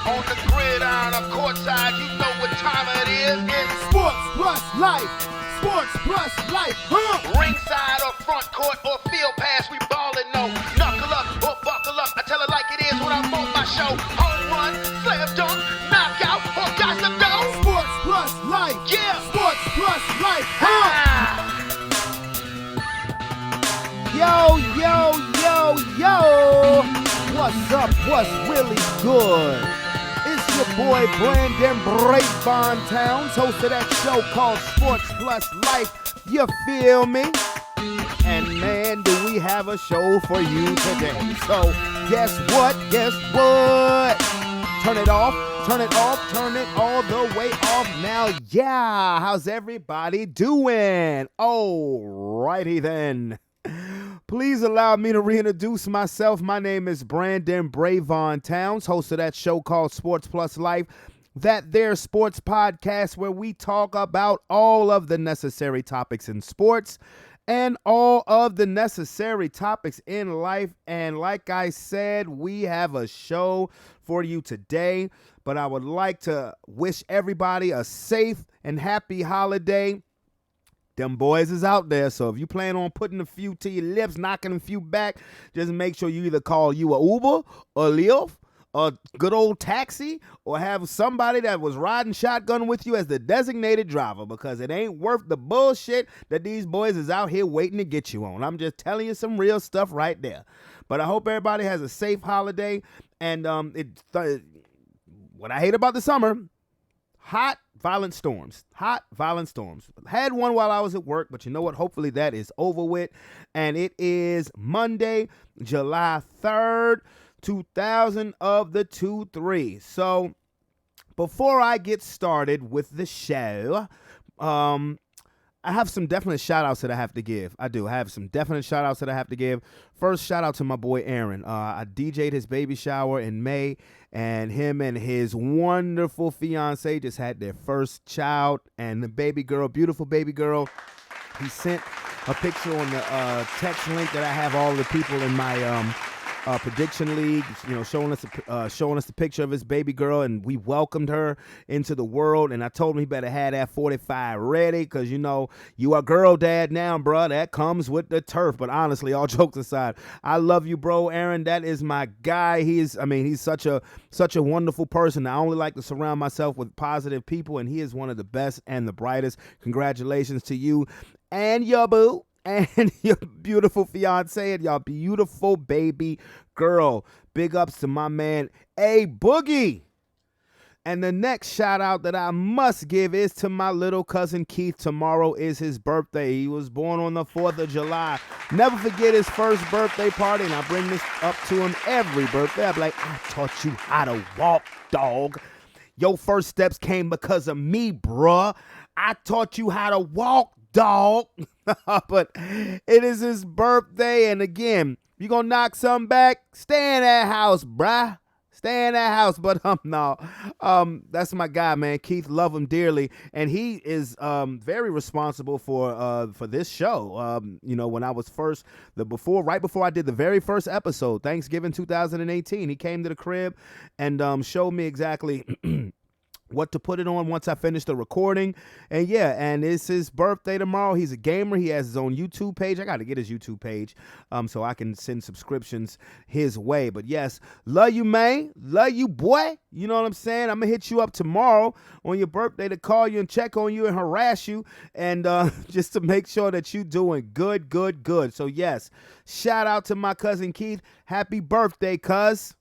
On the gridiron or courtside, you know what time it is. It's Sports plus life. Sports plus life. ringside or front court or field pass, we ballin' no. Knuckle up or buckle up. I tell it like it is when I'm on my show. Home run, slam dunk, knockout, or got to go. Sports plus life. Yeah. Sports plus life. Ah. Yo. What's up? What's really good? It's your boy Brandon Brevon Towns, host of that show called Sports Plus Life. You feel me? And man, do we have a show for you today. So guess what? Turn it off, turn it all the way off now. Yeah, how's everybody doing? Alrighty then. Please allow me to reintroduce myself. My name is Brandon Brevon Towns, host of that show called Sports Plus Life, that there sports podcast where we talk about all of the necessary topics in sports and all of the necessary topics in life. And like I said, we have a show for you today, but I would like to wish everybody a safe and happy holiday. Them boys is out there, so if you plan on putting a few to your lips, knocking a few back, just make sure you either call you a Uber or Lyft, a good old taxi, or have somebody that was riding shotgun with you as the designated driver, because it ain't worth the bullshit that these boys is out here waiting to get you on. I'm just telling you some real stuff right there. But I hope everybody has a safe holiday, and what I hate about the summer, hot, violent storms. Had one while I was at work, but you know what? Hopefully that is over with. And it is Monday, July 3rd, 2023. So before I get started with the show, I have some definite shout-outs that I have to give. I do. I have some definite shout-outs that I have to give. First, shout-out to my boy Aaron. I DJ'd his baby shower in May, and him and his wonderful fiance just had their first child, and the baby girl, beautiful baby girl, he sent a picture on the text link that I have all the people in my prediction league, showing us the picture of his baby girl, and we welcomed her into the world. And I told him he better have that 45 ready, because you are girl dad now, bro. That comes with the turf. But honestly, all jokes aside, I love you, bro, Aaron. That is my guy. He's such a wonderful person. I only like to surround myself with positive people, and he is one of the best and the brightest. Congratulations to you and your boo and your beautiful fiance and your beautiful baby girl. Big ups to my man, A Boogie. And the next shout out that I must give is to my little cousin Keith. Tomorrow is his birthday. He was born on the 4th of July. Never forget his first birthday party, and I bring this up to him every birthday. I'm like, I taught you how to walk, dog. Your first steps came because of me, bruh. I taught you how to walk, dog. But it is his birthday, and again, you gonna knock something back, stay in that house, bruh. Stay in that house. But that's my guy, man. Keith, love him dearly, and he is very responsible for this show. When I was right before I did the very first episode, Thanksgiving 2018, he came to the crib and showed me exactly what to put it on once I finish the recording. And it's his birthday tomorrow. He's a gamer. He has his own YouTube page. I got to get his YouTube page so I can send subscriptions his way. But yes, love you, man. Love you, boy. You know what I'm saying? I'm going to hit you up tomorrow on your birthday to call you and check on you and harass you, and just to make sure that you're doing good. So yes, shout out to my cousin Keith. Happy birthday, cuz.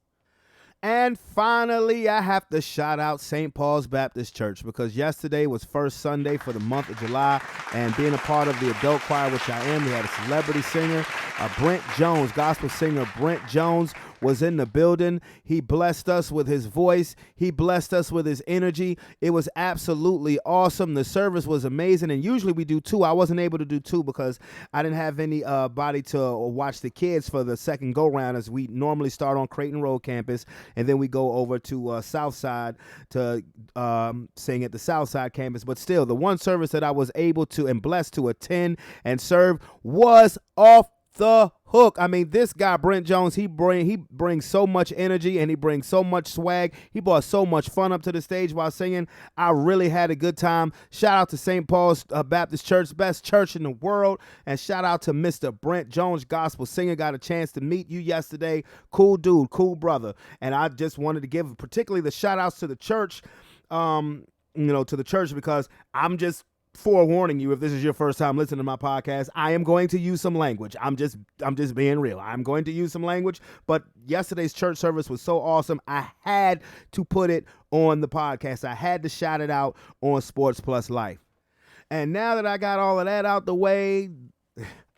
And finally, I have to shout out St. Paul's Baptist Church, because yesterday was first Sunday for the month of July, and being a part of the adult choir, which I am, we had a celebrity singer, Brent Jones, gospel singer Brent Jones, was in the building. He blessed us with his voice. He blessed us with his energy. It was absolutely awesome. The service was amazing, and usually we do two. I wasn't able to do two because I didn't have anybody to watch the kids for the second go-round, as we normally start on Creighton Road campus, and then we go over to Southside to sing at the Southside campus. But still, the one service that I was able to and blessed to attend and serve was off the hook. I mean, this guy, Brent Jones, he brings so much energy and he brings so much swag. He brought so much fun up to the stage while singing. I really had a good time. Shout out to St. Paul's Baptist Church, best church in the world. And shout out to Mr. Brent Jones, gospel singer. Got a chance to meet you yesterday. Cool dude, cool brother. And I just wanted to give particularly the shout outs to the church, to the church, because I'm just forewarning you, if this is your first time listening to my podcast, I am going to use some language. I'm just being real. I'm going to use some language, but yesterday's church service was so awesome. I had to put it on the podcast. I had to shout it out on Sports Plus Life. And now that I got all of that out the way,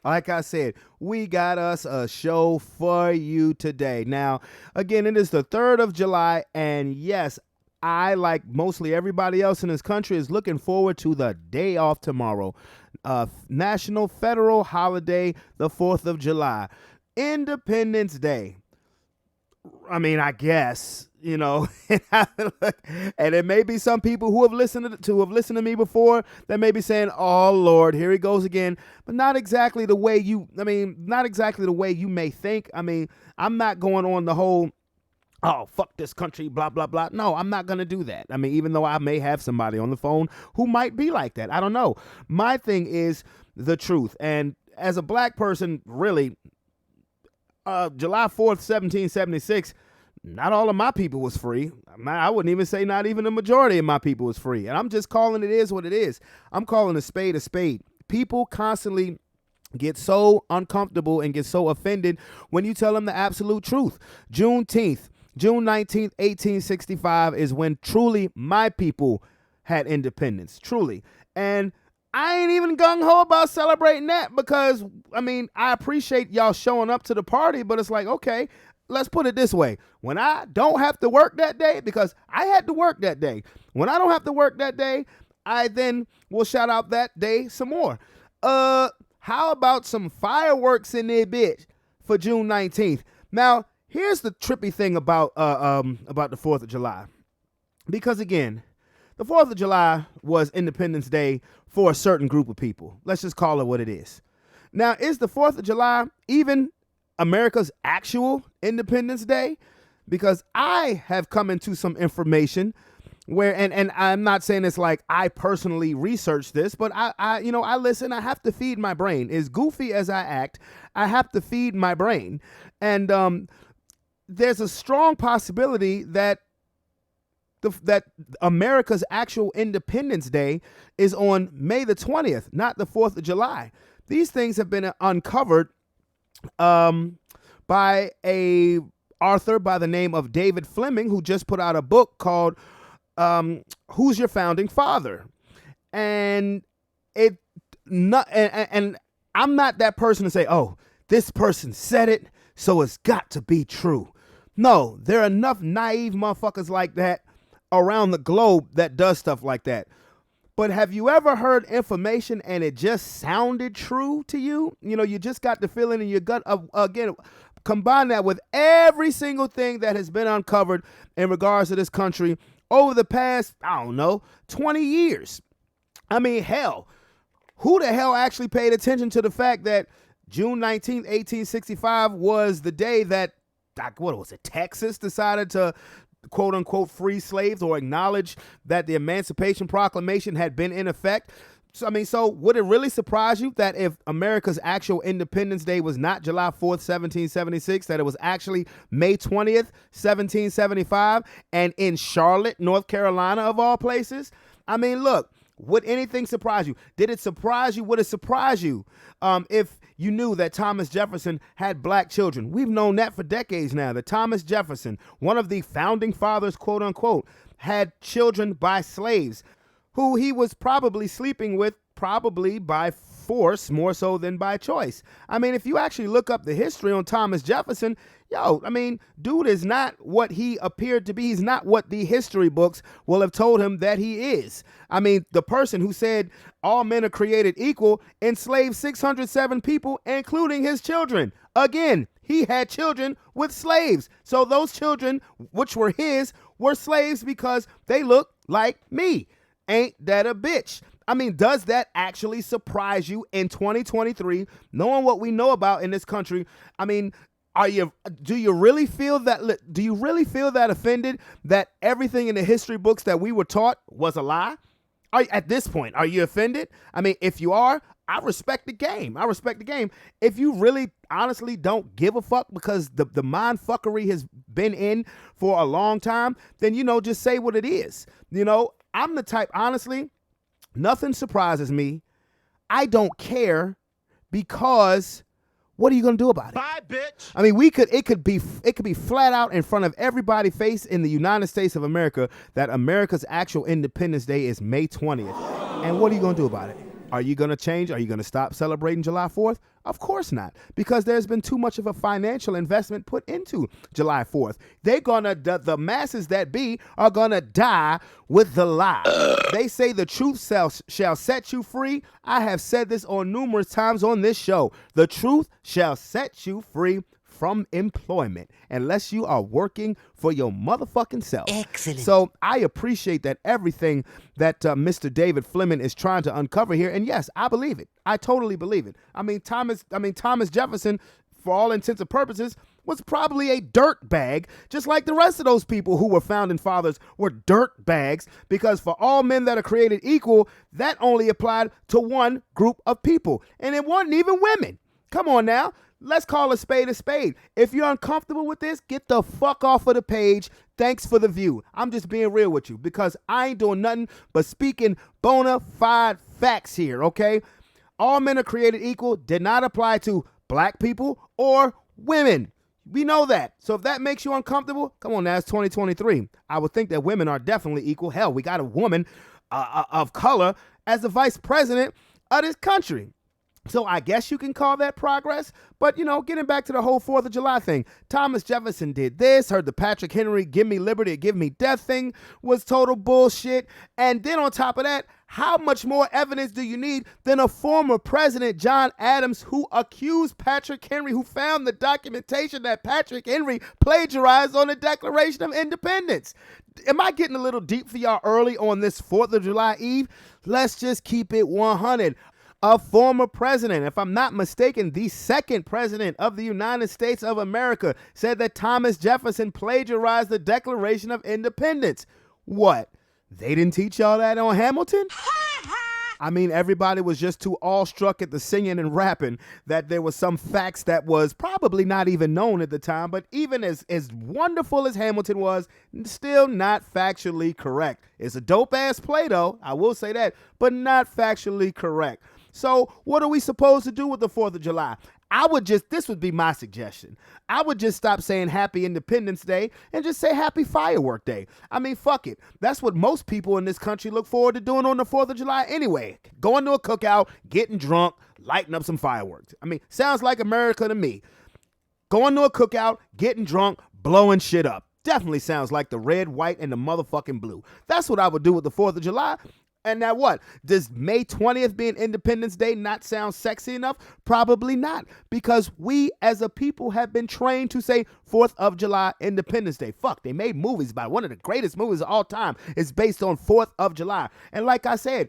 like I said, we got us a show for you today. Now, again, it is the 3rd of July, and yes, I, like mostly everybody else in this country, is looking forward to the day off tomorrow. National Federal Holiday, the 4th of July. Independence Day. I mean, I guess, and there may be some people who have listened to me before that may be saying, oh, Lord, here he goes again. But not exactly the way you may think. I mean, I'm not going on the whole, oh, fuck this country, blah, blah, blah. No, I'm not going to do that. I mean, even though I may have somebody on the phone who might be like that. I don't know. My thing is the truth. And as a black person, really, July 4th, 1776, not all of my people was free. I wouldn't even say not even the majority of my people was free. And I'm just calling it is what it is. I'm calling a spade a spade. People constantly get so uncomfortable and get so offended when you tell them the absolute truth. June 19th, 1865 is when truly my people had independence. Truly. And I ain't even gung-ho about celebrating that because, I mean, I appreciate y'all showing up to the party, but it's like, okay, let's put it this way. When I don't have to work that day, because I had to work that day. When I don't have to work that day, I then will shout out that day some more. How about some fireworks in there, bitch, for June 19th? Now, here's the trippy thing about the 4th of July. Because, again, the 4th of July was Independence Day for a certain group of people. Let's just call it what it is. Now, is the 4th of July even America's actual Independence Day? Because I have come into some information where, and I'm not saying it's like I personally researched this, but I listen, I have to feed my brain. As goofy as I act, I have to feed my brain. And there's a strong possibility that that America's actual Independence Day is on May the 20th, not the 4th of July. These things have been uncovered by a author by the name of David Fleming, who just put out a book called Who's Your Founding Father? And and I'm not that person to say, oh, this person said it, so it's got to be true. No, there are enough naive motherfuckers like that around the globe that does stuff like that. But have you ever heard information and it just sounded true to you? You just got the feeling in your gut of, again, combine that with every single thing that has been uncovered in regards to this country over the past, 20 years. I mean, hell, who the hell actually paid attention to the fact that June 19th, 1865 was the day that, Texas decided to quote unquote free slaves or acknowledge that the Emancipation Proclamation had been in effect? So would it really surprise you that if America's actual Independence Day was not July 4th, 1776, that it was actually May 20th, 1775, and in Charlotte, North Carolina, of all places? I mean, look, would anything surprise you? Did it surprise you? Would it surprise you if you knew that Thomas Jefferson had black children? We've known that for decades now, that Thomas Jefferson, one of the founding fathers, quote unquote, had children by slaves who he was probably sleeping with, probably by force more so than by choice. I mean, if you actually look up the history on Thomas Jefferson, dude is not what he appeared to be. He's not what the history books will have told him that he is. I mean, the person who said all men are created equal enslaved 607 people, including his children. Again, he had children with slaves. So those children, which were his, were slaves because they look like me. Ain't that a bitch? I mean, does that actually surprise you in 2023, knowing what we know about in this country? I mean, do you really feel that offended that everything in the history books that we were taught was a lie? At this point, are you offended? I mean, if you are, I respect the game. If you really honestly don't give a fuck because the mind fuckery has been in for a long time, then, just say what it is. I'm the type, honestly, nothing surprises me. I don't care because what are you going to do about it? Bye, bitch. I mean, it could be flat out in front of everybody's face in the United States of America that America's actual Independence Day is May 20th. And what are you going to do about it? Are you going to change? Are you going to stop celebrating July 4th? Of course not, because there's been too much of a financial investment put into July 4th. The masses that be are going to die with the lie. They say the truth shall set you free. I have said this on numerous times on this show. The truth shall set you free from employment unless you are working for your motherfucking self. Excellent. So I appreciate that everything that Mr. David Fleming is trying to uncover here. And yes, I believe it. I totally believe it. Thomas Jefferson, for all intents and purposes, was probably a dirt bag, just like the rest of those people who were founding fathers were dirt bags, because for all men that are created equal, that only applied to one group of people. And it wasn't even women. Come on now. Let's call a spade a spade. If you're uncomfortable with this, get the fuck off of the page. Thanks for the view. I'm just being real with you because I ain't doing nothing but speaking bona fide facts here, okay? All men are created equal did not apply to black people or women. We know that. So if that makes you uncomfortable, come on now, it's 2023. I would think that women are definitely equal. Hell, we got a woman of color as the vice president of this country. So I guess you can call that progress. But, getting back to the whole 4th of July thing, Thomas Jefferson did this, heard the Patrick Henry, give me liberty, give me death thing was total bullshit. And then on top of that, how much more evidence do you need than a former president, John Adams, who accused Patrick Henry, who found the documentation that Patrick Henry plagiarized on the Declaration of Independence? Am I getting a little deep for y'all early on this 4th of July Eve? Let's just keep it 100. A former president, if I'm not mistaken, the second president of the United States of America, said that Thomas Jefferson plagiarized the Declaration of Independence. What? They didn't teach y'all that on Hamilton? I mean, everybody was just too awestruck at the singing and rapping that there was some facts that was probably not even known at the time, but even as wonderful as Hamilton was, still not factually correct. It's a dope-ass play, though, I will say that, but not factually correct. So what are we supposed to do with the 4th of July? This would be my suggestion. I would just stop saying Happy Independence Day and just say Happy Firework Day. I mean, fuck it. That's what most people in this country look forward to doing on the 4th of July anyway. Going to a cookout, getting drunk, lighting up some fireworks. I mean, sounds like America to me. Going to a cookout, getting drunk, blowing shit up. Definitely sounds like the red, white, and the motherfucking blue. That's what I would do with the 4th of July. And now what? Does May 20th being Independence Day not sound sexy enough? Probably not, because we as a people have been trained to say 4th of July, Independence Day. Fuck, they made movies about it. One of the greatest movies of all time is based on 4th of July. And like I said,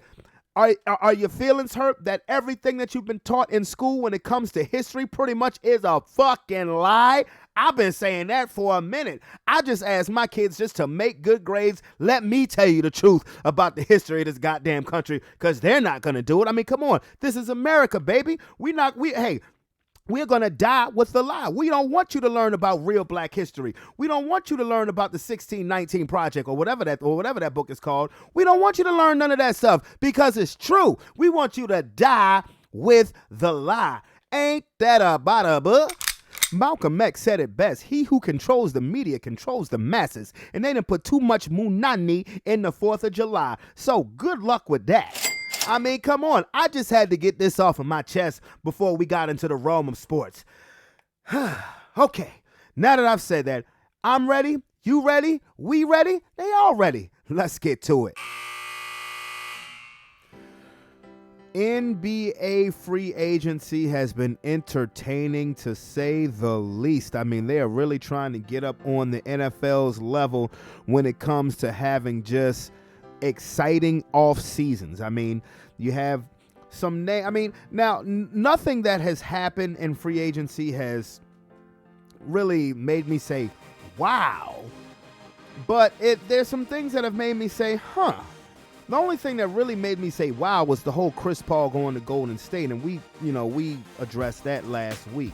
are your feelings hurt that everything that you've been taught in school when it comes to history pretty much is a fucking lie? I've been saying that for a minute. I just asked my kids just to make good grades. Let me tell you the truth about the history of this goddamn country, because they're not going to do it. I mean, come on. This is America, baby. We're going to die with the lie. We don't want you to learn about real black history. We don't want you to learn about the 1619 Project or whatever that book is called. We don't want you to learn none of that stuff because it's true. We want you to die with the lie. Ain't that about a book? Malcolm X said it best. He who controls the media controls the masses. And they didn't put too much munani in the 4th of July. So good luck with that. I mean, come on. I just had to get this off of my chest before we got into the realm of sports. Okay, now that I've said that, I'm ready. You ready? We ready? They all ready. Let's get to it. NBA free agency has been entertaining, to say the least. I mean, they are really trying to get up on the NFL's level when it comes to having just exciting off seasons. I mean, You have some name. I mean, now nothing that has happened in free agency has really made me say, wow. But there's some things that have made me say, huh. The only thing that really made me say, wow, was the whole Chris Paul going to Golden State. And we addressed that last week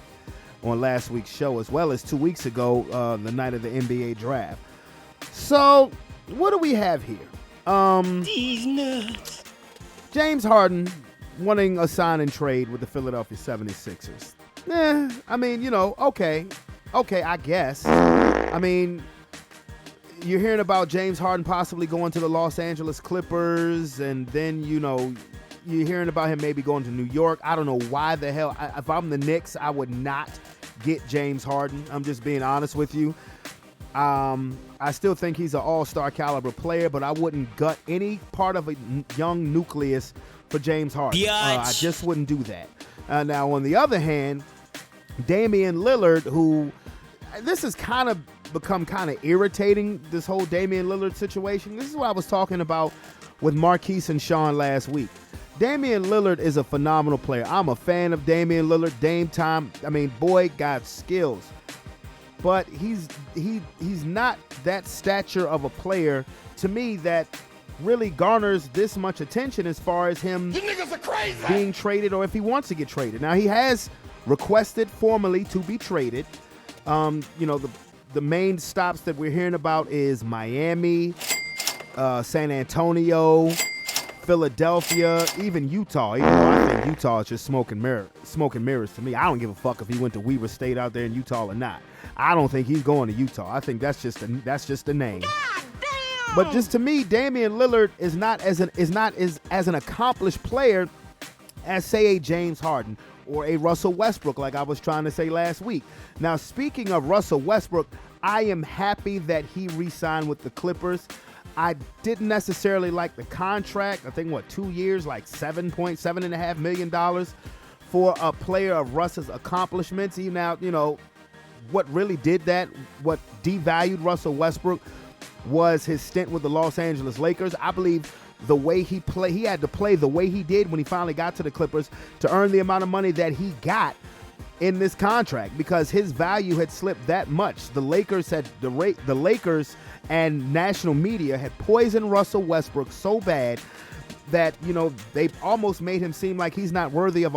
on last week's show, as well as 2 weeks ago, the night of the NBA draft. So what do we have here? These nuts. James Harden wanting a sign and trade with the Philadelphia 76ers. I mean, okay, I guess. I mean, you're hearing about James Harden possibly going to the Los Angeles Clippers, and then, you're hearing about him maybe going to New York. I don't know why the hell. If I'm the Knicks, I would not get James Harden. I'm just being honest with you. I still think he's an all-star caliber player, but I wouldn't gut any part of a young nucleus for James Harden. I just wouldn't do that. Now, on the other hand, Damian Lillard, who this has kind of become kind of irritating, this whole Damian Lillard situation. This is what I was talking about with Marquise and Sean last week. Damian Lillard is a phenomenal player. I'm a fan of Damian Lillard. Dame time. I mean, boy got skills. But he's not that stature of a player to me that really garners this much attention as far as him being traded or if he wants to get traded. Now, he has requested formally to be traded. The main stops that we're hearing about is Miami, San Antonio, Philadelphia, even Utah. Even though I think Utah is just smoking mirrors to me. I don't give a fuck if he went to Weber State out there in Utah or not. I don't think he's going to Utah. I think that's just a name. God damn! But just to me, Damian Lillard is not as an accomplished player as, say, a James Harden or a Russell Westbrook, like I was trying to say last week. Now, speaking of Russell Westbrook, I am happy that he re-signed with the Clippers. I didn't necessarily like the contract. I think, 2 years, like $7.5 million for a player of Russ's accomplishments. Even now, what really did that, what devalued Russell Westbrook was his stint with the Los Angeles Lakers. I believe the way he had to play the way he did when he finally got to the Clippers to earn the amount of money that he got in this contract, because his value had slipped that much. The Lakers and national media had poisoned Russell Westbrook so bad that they almost made him seem like he's not worthy of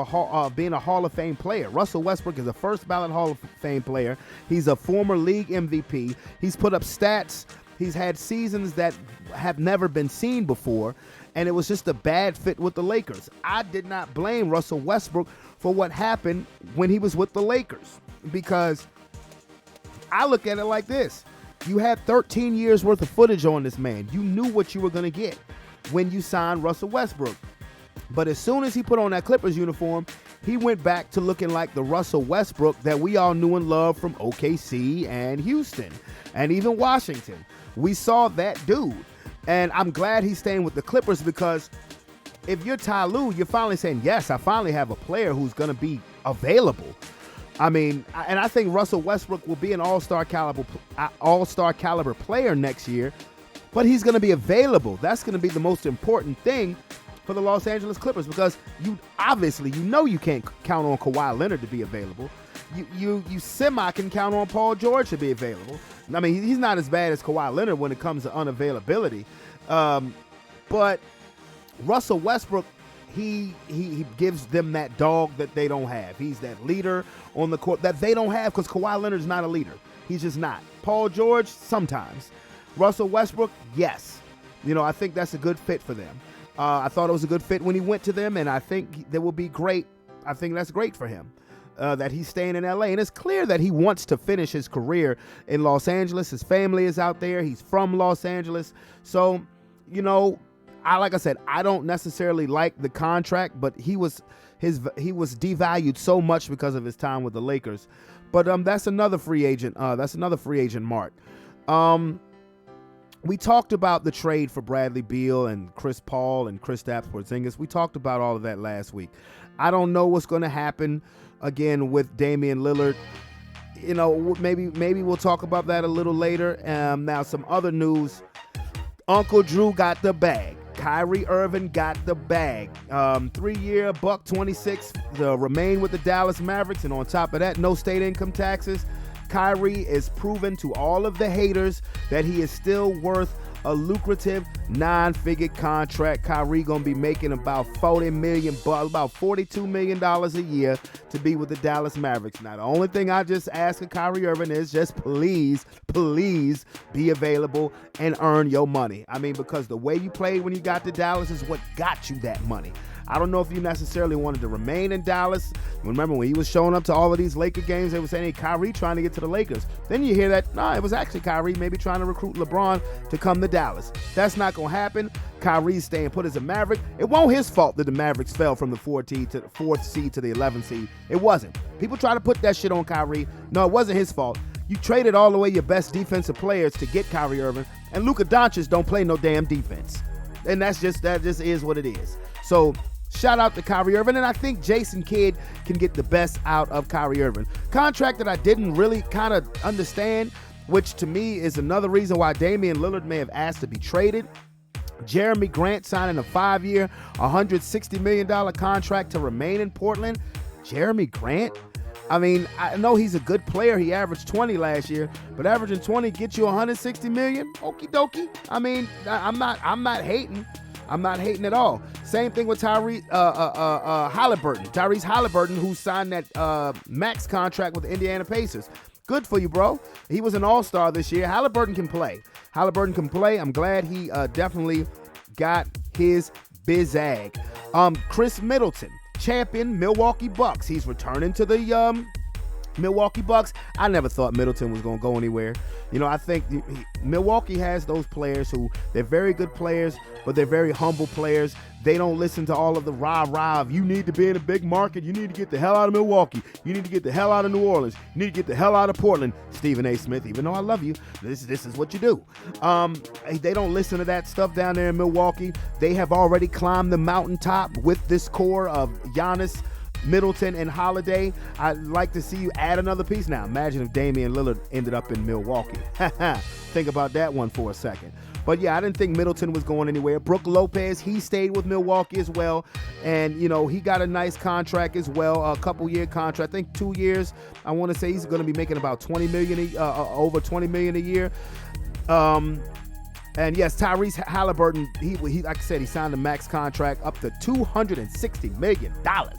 being a Hall of Fame player. Russell Westbrook is a first ballot Hall of Fame player. He's a former league MVP. He's put up stats. He's had seasons that have never been seen before, and it was just a bad fit with the Lakers. I did not blame Russell Westbrook for what happened when he was with the Lakers, because I look at it like this. You had 13 years worth of footage on this man. You knew what you were going to get when you signed Russell Westbrook. But as soon as he put on that Clippers uniform, he went back to looking like the Russell Westbrook that we all knew and loved from OKC and Houston and even Washington. We saw that dude. And I'm glad he's staying with the Clippers, because if you're Ty Lue, you're finally saying, yes, I finally have a player who's going to be available. I mean, and I think Russell Westbrook will be an all-star caliber player next year, but he's going to be available. That's going to be the most important thing for the Los Angeles Clippers, because you can't count on Kawhi Leonard to be available. You semi can count on Paul George to be available. I mean, he's not as bad as Kawhi Leonard when it comes to unavailability. But Russell Westbrook, he gives them that dog that they don't have. He's that leader on the court that they don't have, because Kawhi Leonard's not a leader. He's just not. Paul George, sometimes. Russell Westbrook, yes. I think that's a good fit for them. I thought it was a good fit when he went to them, and I think that will be great. I think that's great for him, that he's staying in L.A. And it's clear that he wants to finish his career in Los Angeles. His family is out there. He's from Los Angeles. So, like I said, I don't necessarily like the contract, but he was devalued so much because of his time with the Lakers. But that's another free agent. Mark. We talked about the trade for Bradley Beal and Chris Paul and Kristaps Porzingis. We talked about all of that last week. I don't know what's going to happen again with Damian Lillard. Maybe we'll talk about that a little later. Now, some other news. Uncle Drew got the bag. Kyrie Irving got the bag. 3-year, $126 to remain with the Dallas Mavericks, and on top of that, no state income taxes. Kyrie is proven to all of the haters that he is still worth a lucrative 9-figure contract. Kyrie gonna be making about $40 million, about $42 million a year to be with the Dallas Mavericks. Now, the only thing I just ask of Kyrie Irving is just please be available and earn your money. I mean, because the way you played when you got to Dallas is what got you that money. I don't know if you necessarily wanted to remain in Dallas. Remember when he was showing up to all of these Laker games, they were saying, hey, Kyrie trying to get to the Lakers. Then you hear that, it was actually Kyrie maybe trying to recruit LeBron to come to Dallas. That's not going to happen. Kyrie's staying put as a Maverick. It wasn't his fault that the Mavericks fell from the 4th seed to the 11th seed. It wasn't. People try to put that shit on Kyrie. No, it wasn't his fault. You traded all the way your best defensive players to get Kyrie Irving, and Luka Doncic don't play no damn defense. And that just is what it is. So shout out to Kyrie Irving, and I think Jason Kidd can get the best out of Kyrie Irving. Contract that I didn't really kind of understand, which to me is another reason why Damian Lillard may have asked to be traded. Jeremy Grant signing a 5-year, $160 million contract to remain in Portland. Jeremy Grant? I mean, I know he's a good player. He averaged 20 last year, but averaging 20 gets you $160 million? Okie dokie. I mean, I'm not hating. I'm not hating at all. Same thing with Tyrese Halliburton, who signed that max contract with the Indiana Pacers. Good for you, bro. He was an all-star this year. Halliburton can play. I'm glad he definitely got his bizag. Chris Middleton, champion Milwaukee Bucks. He's returning to the Milwaukee Bucks. I never thought Middleton was going to go anywhere. You know, I think Milwaukee has those players who, they're very good players, but they're very humble players. They don't listen to all of the rah-rah of, you need to be in a big market. You need to get the hell out of Milwaukee. You need to get the hell out of New Orleans. You need to get the hell out of Portland. Stephen A. Smith, even though I love you, this is what you do. They don't listen to that stuff down there in Milwaukee. They have already climbed the mountaintop with this core of Giannis, Middleton, and Holiday. I'd like to see you add another piece. Now, imagine if Damian Lillard ended up in Milwaukee. Think about that one for a second. But yeah, I didn't think Middleton was going anywhere. Brook Lopez, he stayed with Milwaukee as well. And, you know, he got a nice contract as well, a couple-year contract. I think 2 years. I want to say he's going to be making about over $20 million a year. And yes, Tyrese Halliburton, he like I said, he signed a max contract up to $260 million. God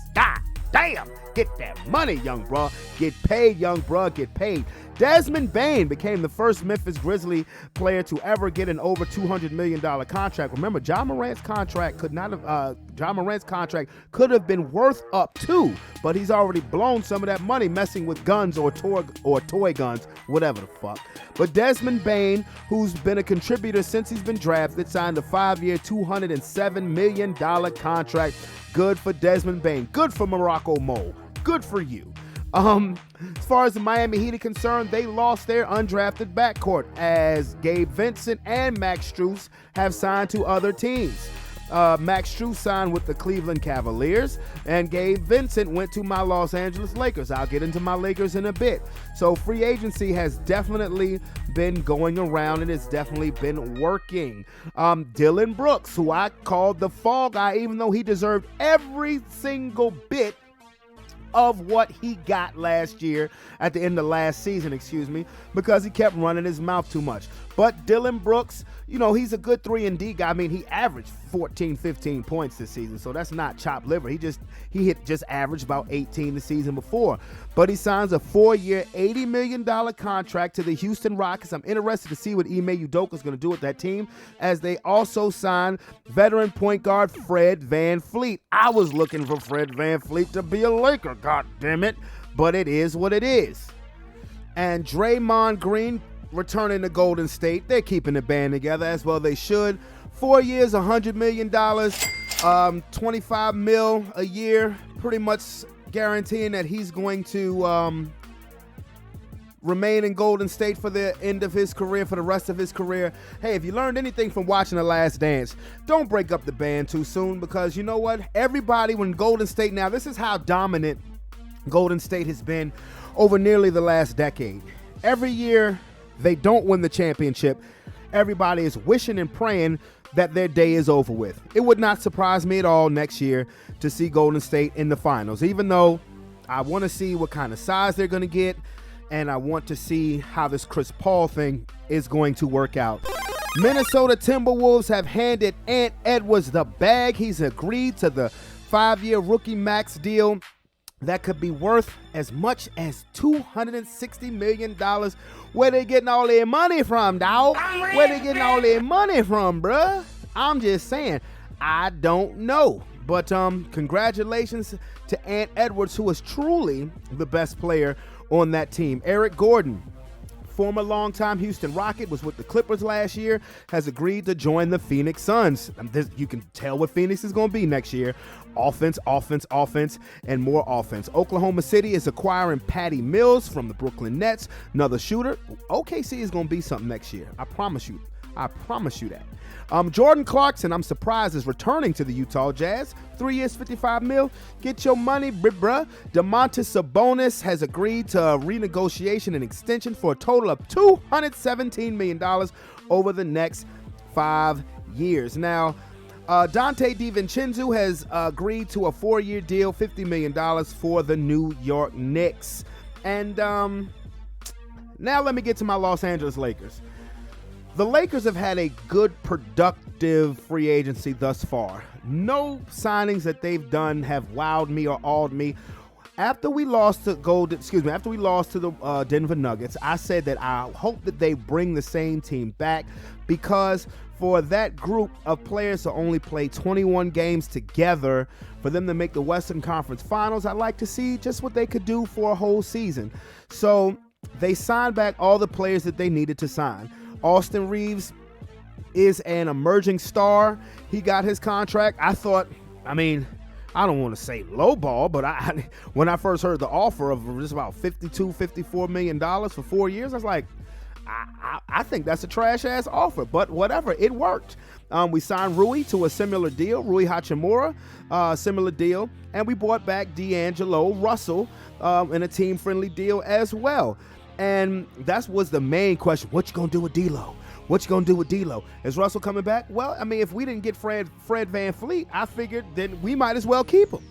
damn, get that money, young bro. Get paid, young bro, get paid. Desmond Bane became the first Memphis Grizzly player to ever get an over $200 million contract. Remember, Ja Morant's contract could have been worth up to, but he's already blown some of that money messing with guns or toy guns, whatever the fuck. But Desmond Bane, who's been a contributor since he's been drafted, signed a 5-year, $207 million contract. Good for Desmond Bane. Good for Morocco Mole. Good for you. As far as the Miami Heat are concerned, they lost their undrafted backcourt as Gabe Vincent and Max Strus have signed to other teams. Max Strus signed with the Cleveland Cavaliers, and Gabe Vincent went to my Los Angeles Lakers. I'll get into my Lakers in a bit. So free agency has definitely been going around, and it's definitely been working. Dylan Brooks, who I called the fall guy, even though he deserved every single bit of what he got last year at the end of last season, because he kept running his mouth too much. But Dylan Brooks, you know, he's a good 3-and-D guy. I mean, he averaged 14, 15 points this season, so that's not chopped liver. He just averaged about 18 the season before. But he signs a 4-year, $80 million contract to the Houston Rockets. I'm interested to see what Ime Udoka is going to do with that team, as they also sign veteran point guard Fred VanVleet. I was looking for Fred VanVleet to be a Laker, god damn it, but it is what it is. And Draymond Green returning to Golden State. They're keeping the band together, as well they should. 4 years, $100 million, 25 mil a year, pretty much guaranteeing that he's going to remain in Golden State for the end of his career, for the rest of his career. Hey, if you learned anything from watching The Last Dance, don't break up the band too soon, because you know what? Everybody, when Golden State, now this is how dominant Golden State has been over nearly the last decade. Every year they don't win the championship, everybody is wishing and praying that their day is over with. It would not surprise me at all next year to see Golden State in the finals, even though I want to see what kind of size they're going to get, and I want to see how this Chris Paul thing is going to work out. Minnesota Timberwolves have handed Ant Edwards the bag. He's agreed to the 5-year rookie max deal that could be worth as much as $260 million. Where they getting all their money from, dawg? Where they getting all their money from, bruh? I'm just saying, I don't know. But congratulations to Ant Edwards, who is truly the best player on that team. Eric Gordon, former longtime Houston Rocket, was with the Clippers last year, has agreed to join the Phoenix Suns. You can tell what Phoenix is going to be next year. Offense, offense, offense, and more offense. Oklahoma City is acquiring Patty Mills from the Brooklyn Nets, another shooter. OKC is going to be something next year. I promise you. I promise you that. Jordan Clarkson, I'm surprised, is returning to the Utah Jazz. 3 years, $55 million. Get your money, bruh. Domantas Sabonis has agreed to a renegotiation and extension for a total of $217 million over the next 5 years. Now, Dante DiVincenzo has agreed to a 4-year deal, $50 million for the New York Knicks. And now let me get to my Los Angeles Lakers. The Lakers have had a good, productive free agency thus far. No signings that they've done have wowed me or awed me. After we lost to the Denver Nuggets, I said that I hope that they bring the same team back, because for that group of players to only play 21 games together, for them to make the Western Conference Finals, I'd like to see just what they could do for a whole season. So they signed back all the players that they needed to sign. Austin Reeves is an emerging star. He got his contract. I don't want to say lowball, but when I first heard the offer of just about $54 million for 4 years, I was like, I think that's a trash-ass offer, but whatever, it worked. We signed Rui to a similar deal, Rui Hachimura, similar deal, and we brought back D'Angelo Russell in a team-friendly deal as well. And that was the main question. What you going to do with D'Lo? What you going to do with D'Lo? Is Russell coming back? Well, I mean, if we didn't get Fred VanVleet, I figured then we might as well keep him.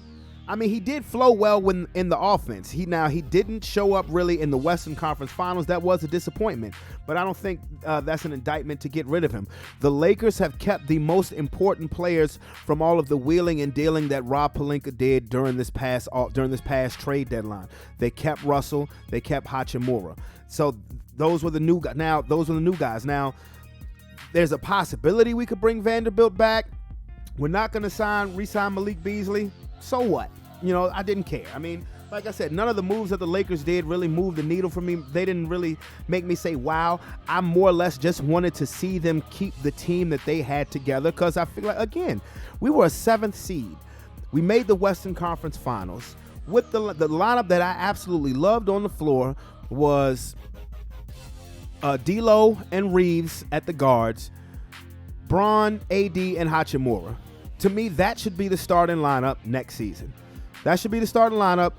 I mean, he did flow well when in the offense. He didn't show up really in the Western Conference Finals. That was a disappointment, but I don't think that's an indictment to get rid of him. The Lakers have kept the most important players from all of the wheeling and dealing that Rob Pelinka did during this past trade deadline. They kept Russell. They kept Hachimura. So those were the new guys. Now, there's a possibility we could bring Vanderbilt back. We're not going to re-sign Malik Beasley. So what? I didn't care. I mean, like I said, none of the moves that the Lakers did really moved the needle for me. They didn't really make me say, wow. I more or less just wanted to see them keep the team that they had together, because I feel like, again, we were a 7th seed. We made the Western Conference Finals. With the lineup that I absolutely loved on the floor was D'Lo and Reeves at the guards, Braun, AD, and Hachimura. To me, that should be the starting lineup next season. That should be the starting lineup.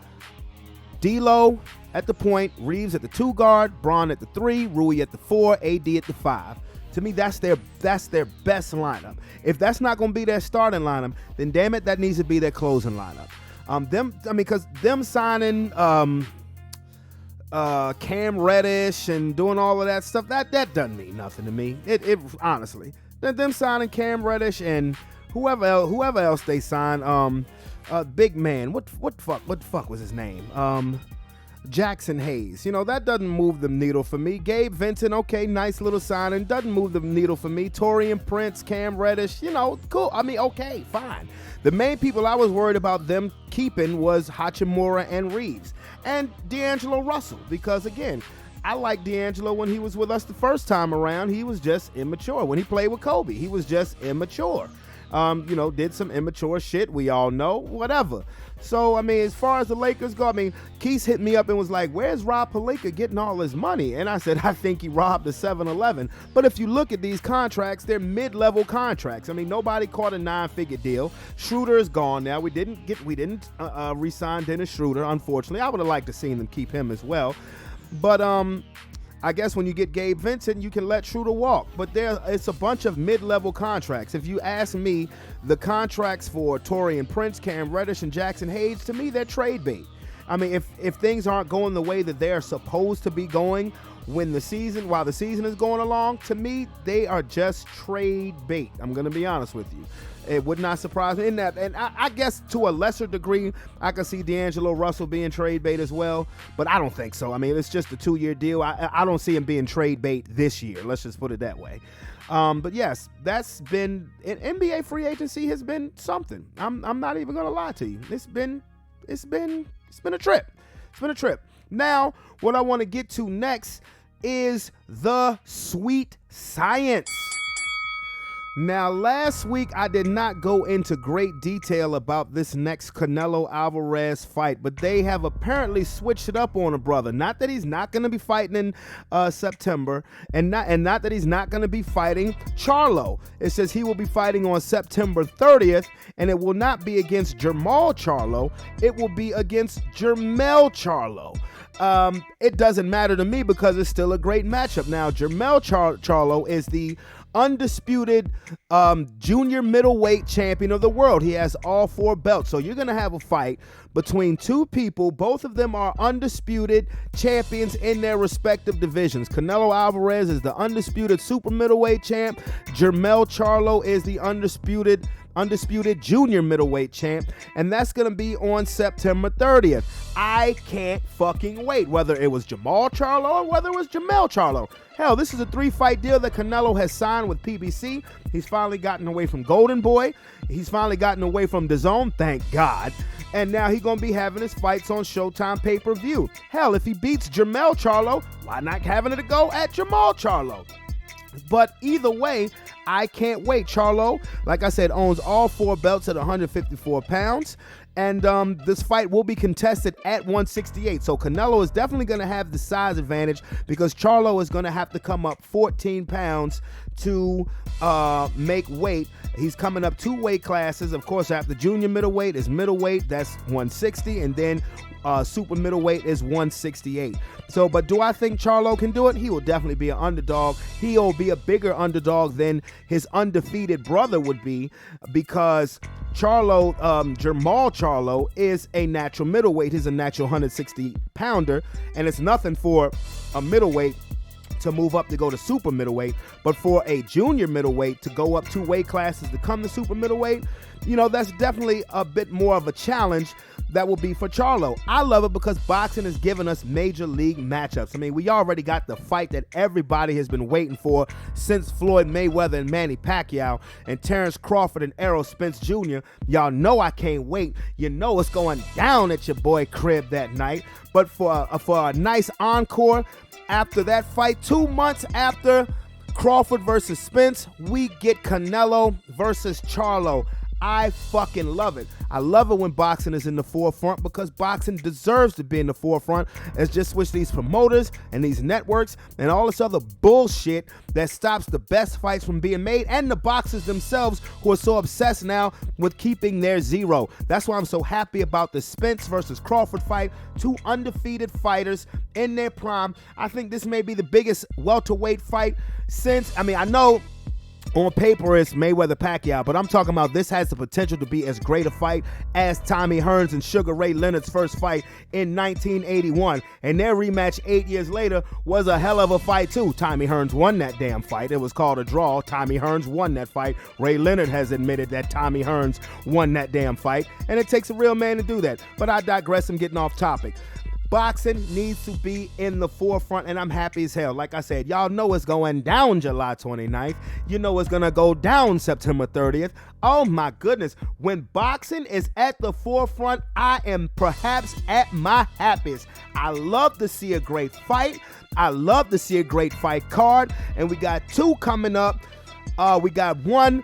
D'Lo at the point, Reeves at the 2 guard, Braun at the 3, Rui at the 4, AD at the 5. To me, that's their best lineup. If that's not going to be their starting lineup, then damn it, that needs to be their closing lineup. Because them signing Cam Reddish and doing all of that stuff, that doesn't mean nothing to me. It honestly, them signing Cam Reddish and whoever else they signed, big man, what the fuck was his name? Jackson Hayes. That doesn't move the needle for me. Gabe Vincent, okay, nice little signing, doesn't move the needle for me. Taurean Prince, Cam Reddish, cool. I mean, okay, fine. The main people I was worried about them keeping was Hachimura and Reeves and D'Angelo Russell, because again, I liked D'Angelo when he was with us the first time around. He was just immature. When he played with Kobe, he was just immature. Did some immature shit. We all know, whatever. So, I mean, as far as the Lakers go, I mean, Keith hit me up and was like, where's Rob Pelinka getting all his money? And I said, I think he robbed the 7-Eleven. But if you look at these contracts, they're mid-level contracts. I mean, nobody caught a 9-figure deal. Schroeder is gone now. We didn't re-sign Dennis Schroeder, unfortunately. I would have liked to seen them keep him as well. But, I guess when you get Gabe Vincent, you can let Schroeder walk. But it's a bunch of mid-level contracts. If you ask me, the contracts for Taurean Prince, Cam Reddish, and Jackson Hayes, to me, they're trade bait. I mean, if things aren't going the way that they're supposed to be going while the season is going along, to me, they are just trade bait. I'm going to be honest with you. It would not surprise me in that. And I guess to a lesser degree, I can see D'Angelo Russell being trade bait as well, but I don't think so. I mean, it's just a 2-year deal. I don't see him being trade bait this year. Let's just put it that way. But yes, that's been NBA free agency has been something. I'm not even gonna lie to you. It's been a trip. It's been a trip. Now, what I want to get to next is the sweet science. Now, last week, I did not go into great detail about this next Canelo Alvarez fight, but they have apparently switched it up on a brother. Not that he's not going to be fighting in September, and not that he's not going to be fighting Charlo. It says he will be fighting on September 30th, and it will not be against Jermall Charlo. It will be against Jermell Charlo. It doesn't matter to me because it's still a great matchup. Now, Jermell Charlo is the undisputed junior middleweight champion of the world. He has all 4 belts. So you're going to have a fight between 2 people. Both of them are undisputed champions in their respective divisions. Canelo Alvarez is the undisputed super middleweight champ. Jermell Charlo is the undisputed junior middleweight champ, and that's going to be on September 30th. I can't fucking wait, whether it was Jermall Charlo or whether it was Jermell Charlo. Hell, this is a 3-fight deal that Canelo has signed with PBC. He's finally gotten away from Golden Boy. He's finally gotten away from DAZN, thank God. And now he's going to be having his fights on Showtime pay-per-view. Hell, if he beats Jermell Charlo, why not having it to go at Jermall Charlo? But either way, I can't wait. Charlo, like I said, owns all 4 belts at 154 pounds. And this fight will be contested at 168. So Canelo is definitely going to have the size advantage because Charlo is going to have to come up 14 pounds to make weight. He's coming up 2 weight classes. Of course, after junior middleweight is middleweight. That's 160. And then super middleweight is 168. So, but do I think Charlo can do it? He will definitely be an underdog. He'll be a bigger underdog than his undefeated brother would be because Jermall Charlo is a natural middleweight. He's a natural 160 pounder, and it's nothing for a middleweight to move up to go to super middleweight, but for a junior middleweight to go up 2 weight classes to come to super middleweight, that's definitely a bit more of a challenge that will be for Charlo. I love it because boxing has given us major league matchups. I mean, we already got the fight that everybody has been waiting for since Floyd Mayweather and Manny Pacquiao and Terrence Crawford and Errol Spence Jr. Y'all know I can't wait. You know it's going down at your boy crib that night. But for a nice encore after that fight, 2 months after Crawford versus Spence, we get Canelo versus Charlo. I fucking love it. I love it when boxing is in the forefront because boxing deserves to be in the forefront. It's just with these promoters and these networks and all this other bullshit that stops the best fights from being made, and the boxers themselves who are so obsessed now with keeping their zero. That's why I'm so happy about the Spence versus Crawford fight. 2 undefeated fighters in their prime. I think this may be the biggest welterweight fight since, I know on paper it's Mayweather-Pacquiao, but I'm talking about this has the potential to be as great a fight as Tommy Hearns and Sugar Ray Leonard's first fight in 1981. And their rematch 8 years later was a hell of a fight too. Tommy Hearns won that damn fight. It was called a draw. Tommy Hearns won that fight. Ray Leonard has admitted that Tommy Hearns won that damn fight. And it takes a real man to do that. But I digress. I'm getting off topic. Boxing needs to be in the forefront, and I'm happy as hell. Like I said, y'all know it's going down July 29th. You know it's going to go down September 30th. Oh my goodness. When boxing is at the forefront, I am perhaps at my happiest. I love to see a great fight. I love to see a great fight card. And we got 2 coming up. We got one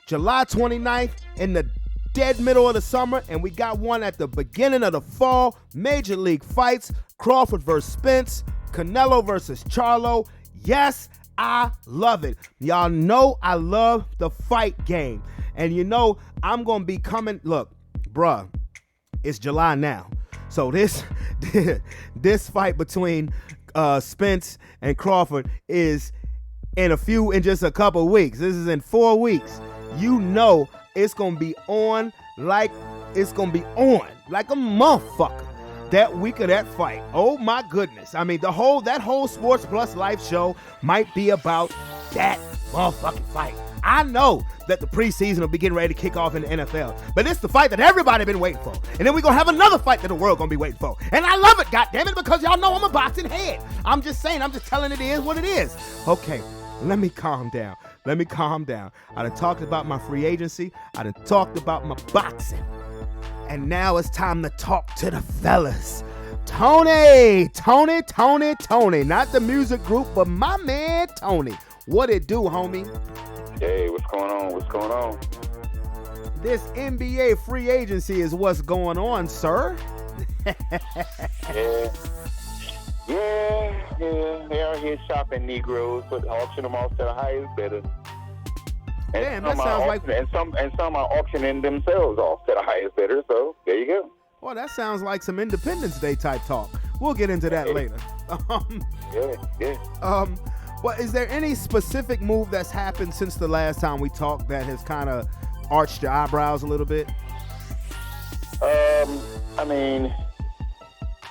July 29th in the dead middle of the summer, and we got one at the beginning of the fall. Major league fights: Crawford versus Spence, Canelo versus Charlo. Yes, I love it. Y'all know I love the fight game, and I'm gonna be coming. Look, bruh, it's July now, so this fight between Spence and Crawford is in just a couple weeks. This is in 4 weeks. You know it's gonna be on like a motherfucker that week of that fight. Oh my goodness. I mean, that whole Sports Plus Life show might be about that motherfucking fight. I know that the preseason will be getting ready to kick off in the NFL, but it's the fight that everybody been waiting for. And then we're going to have another fight that the world going to be waiting for. And I love it, goddammit, because y'all know I'm a boxing head. I'm just telling it is what it is. Okay, let me calm down. I done talked about my free agency. I done talked about my boxing. And now it's time to talk to the fellas. Tony. Not the music group, but my man Tony. What it do, homie? Hey, what's going on? This NBA free agency is what's going on, sir. Yeah. They out here shopping Negroes, but auction them off to the highest bidder. And damn, that sounds like... And some are auctioning themselves off to the highest bidder, so there you go. Well, that sounds like some Independence Day type talk. We'll get into that later. Yeah. Well, is there any specific move that's happened since the last time we talked that has kind of arched your eyebrows a little bit? I mean,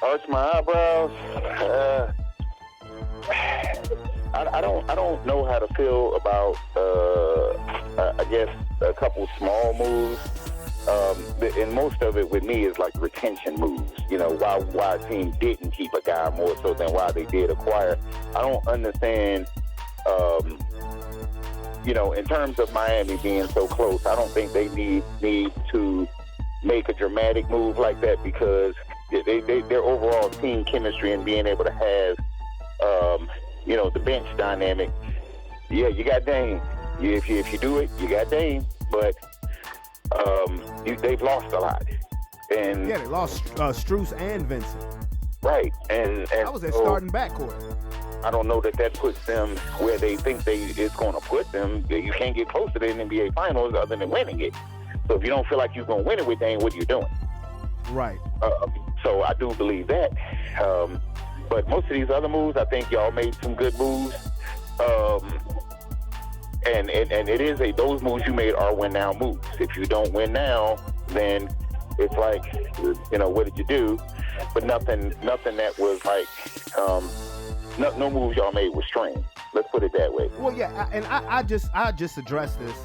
arch my eyebrows. I don't know how to feel about I guess a couple small moves. And most of it with me is like retention moves. You know, why a team didn't keep a guy more so than why they did acquire. I don't understand, you know, in terms of Miami being so close, I don't think they need to make a dramatic move like that because their overall team chemistry and being able to have, you know, the bench dynamic. Yeah, you got Dame. If you do it, you got Dame. But they've lost a lot. And yeah, they lost Strus and Vincent. Right, and that was their starting backcourt. I don't know that puts them where they think it's going to put them. You can't get close to the NBA Finals other than winning it. So if you don't feel like you're going to win it with Dame, what are you doing? Right. So I do believe that. But most of these other moves, I think y'all made some good moves. And it is those moves you made are win now moves. If you don't win now, then it's like, you know, what did you do? But nothing that was like, no moves y'all made was strange. Let's put it that way. Well, yeah, I just addressed this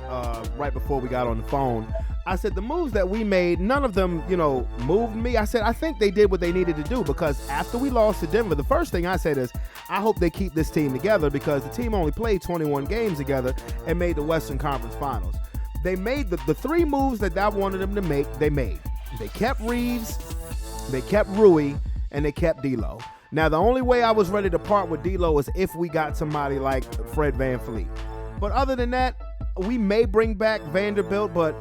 right before we got on the phone. I said the moves that we made, none of them, you know, moved me. I said I think they did what they needed to do because after we lost to Denver, the first thing I said is I hope they keep this team together because the team only played 21 games together and made the Western Conference Finals. They made the three moves that I wanted them to make, they made. They kept Reeves, they kept Rui, and they kept D'Lo. Now, the only way I was ready to part with D'Lo is if we got somebody like Fred VanVleet. But other than that, we may bring back Vanderbilt, but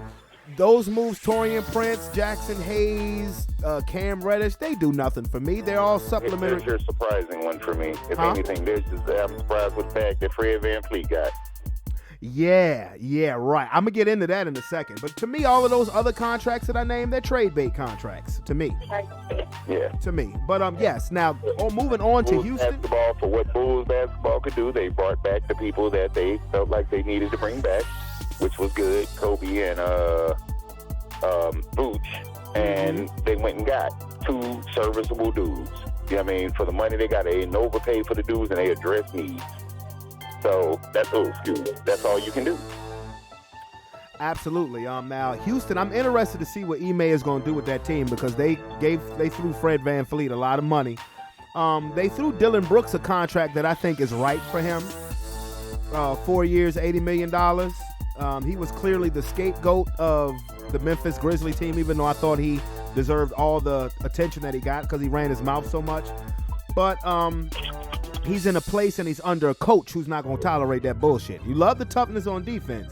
those moves, Taurean Prince, Jackson Hayes, Cam Reddish, they do nothing for me. They're all supplementary. It's a surprising one for me. If anything, I'm surprised with the fact that Fred VanVleet got. Yeah, right. I'm going to get into that in a second. But to me, all of those other contracts that I named, they're trade bait contracts to me. Yeah. To me. But, yes, now, moving on to Houston. Basketball, for what Bulls basketball could do, they brought back the people that they felt like they needed to bring back, which was good, Kobe and Vooch. And they went and got two serviceable dudes. You know what I mean? For the money they got, they didn't overpay for the dudes, and they addressed needs. So that's all you can do. Absolutely. Now Houston, I'm interested to see what Ime is going to do with that team because they threw Fred VanVleet a lot of money. They threw Dylan Brooks a contract that I think is right for him. 4 years, $80 million. He was clearly the scapegoat of the Memphis Grizzlies team, even though I thought he deserved all the attention that he got because he ran his mouth so much. But he's in a place and he's under a coach who's not going to tolerate that bullshit. You love the toughness on defense,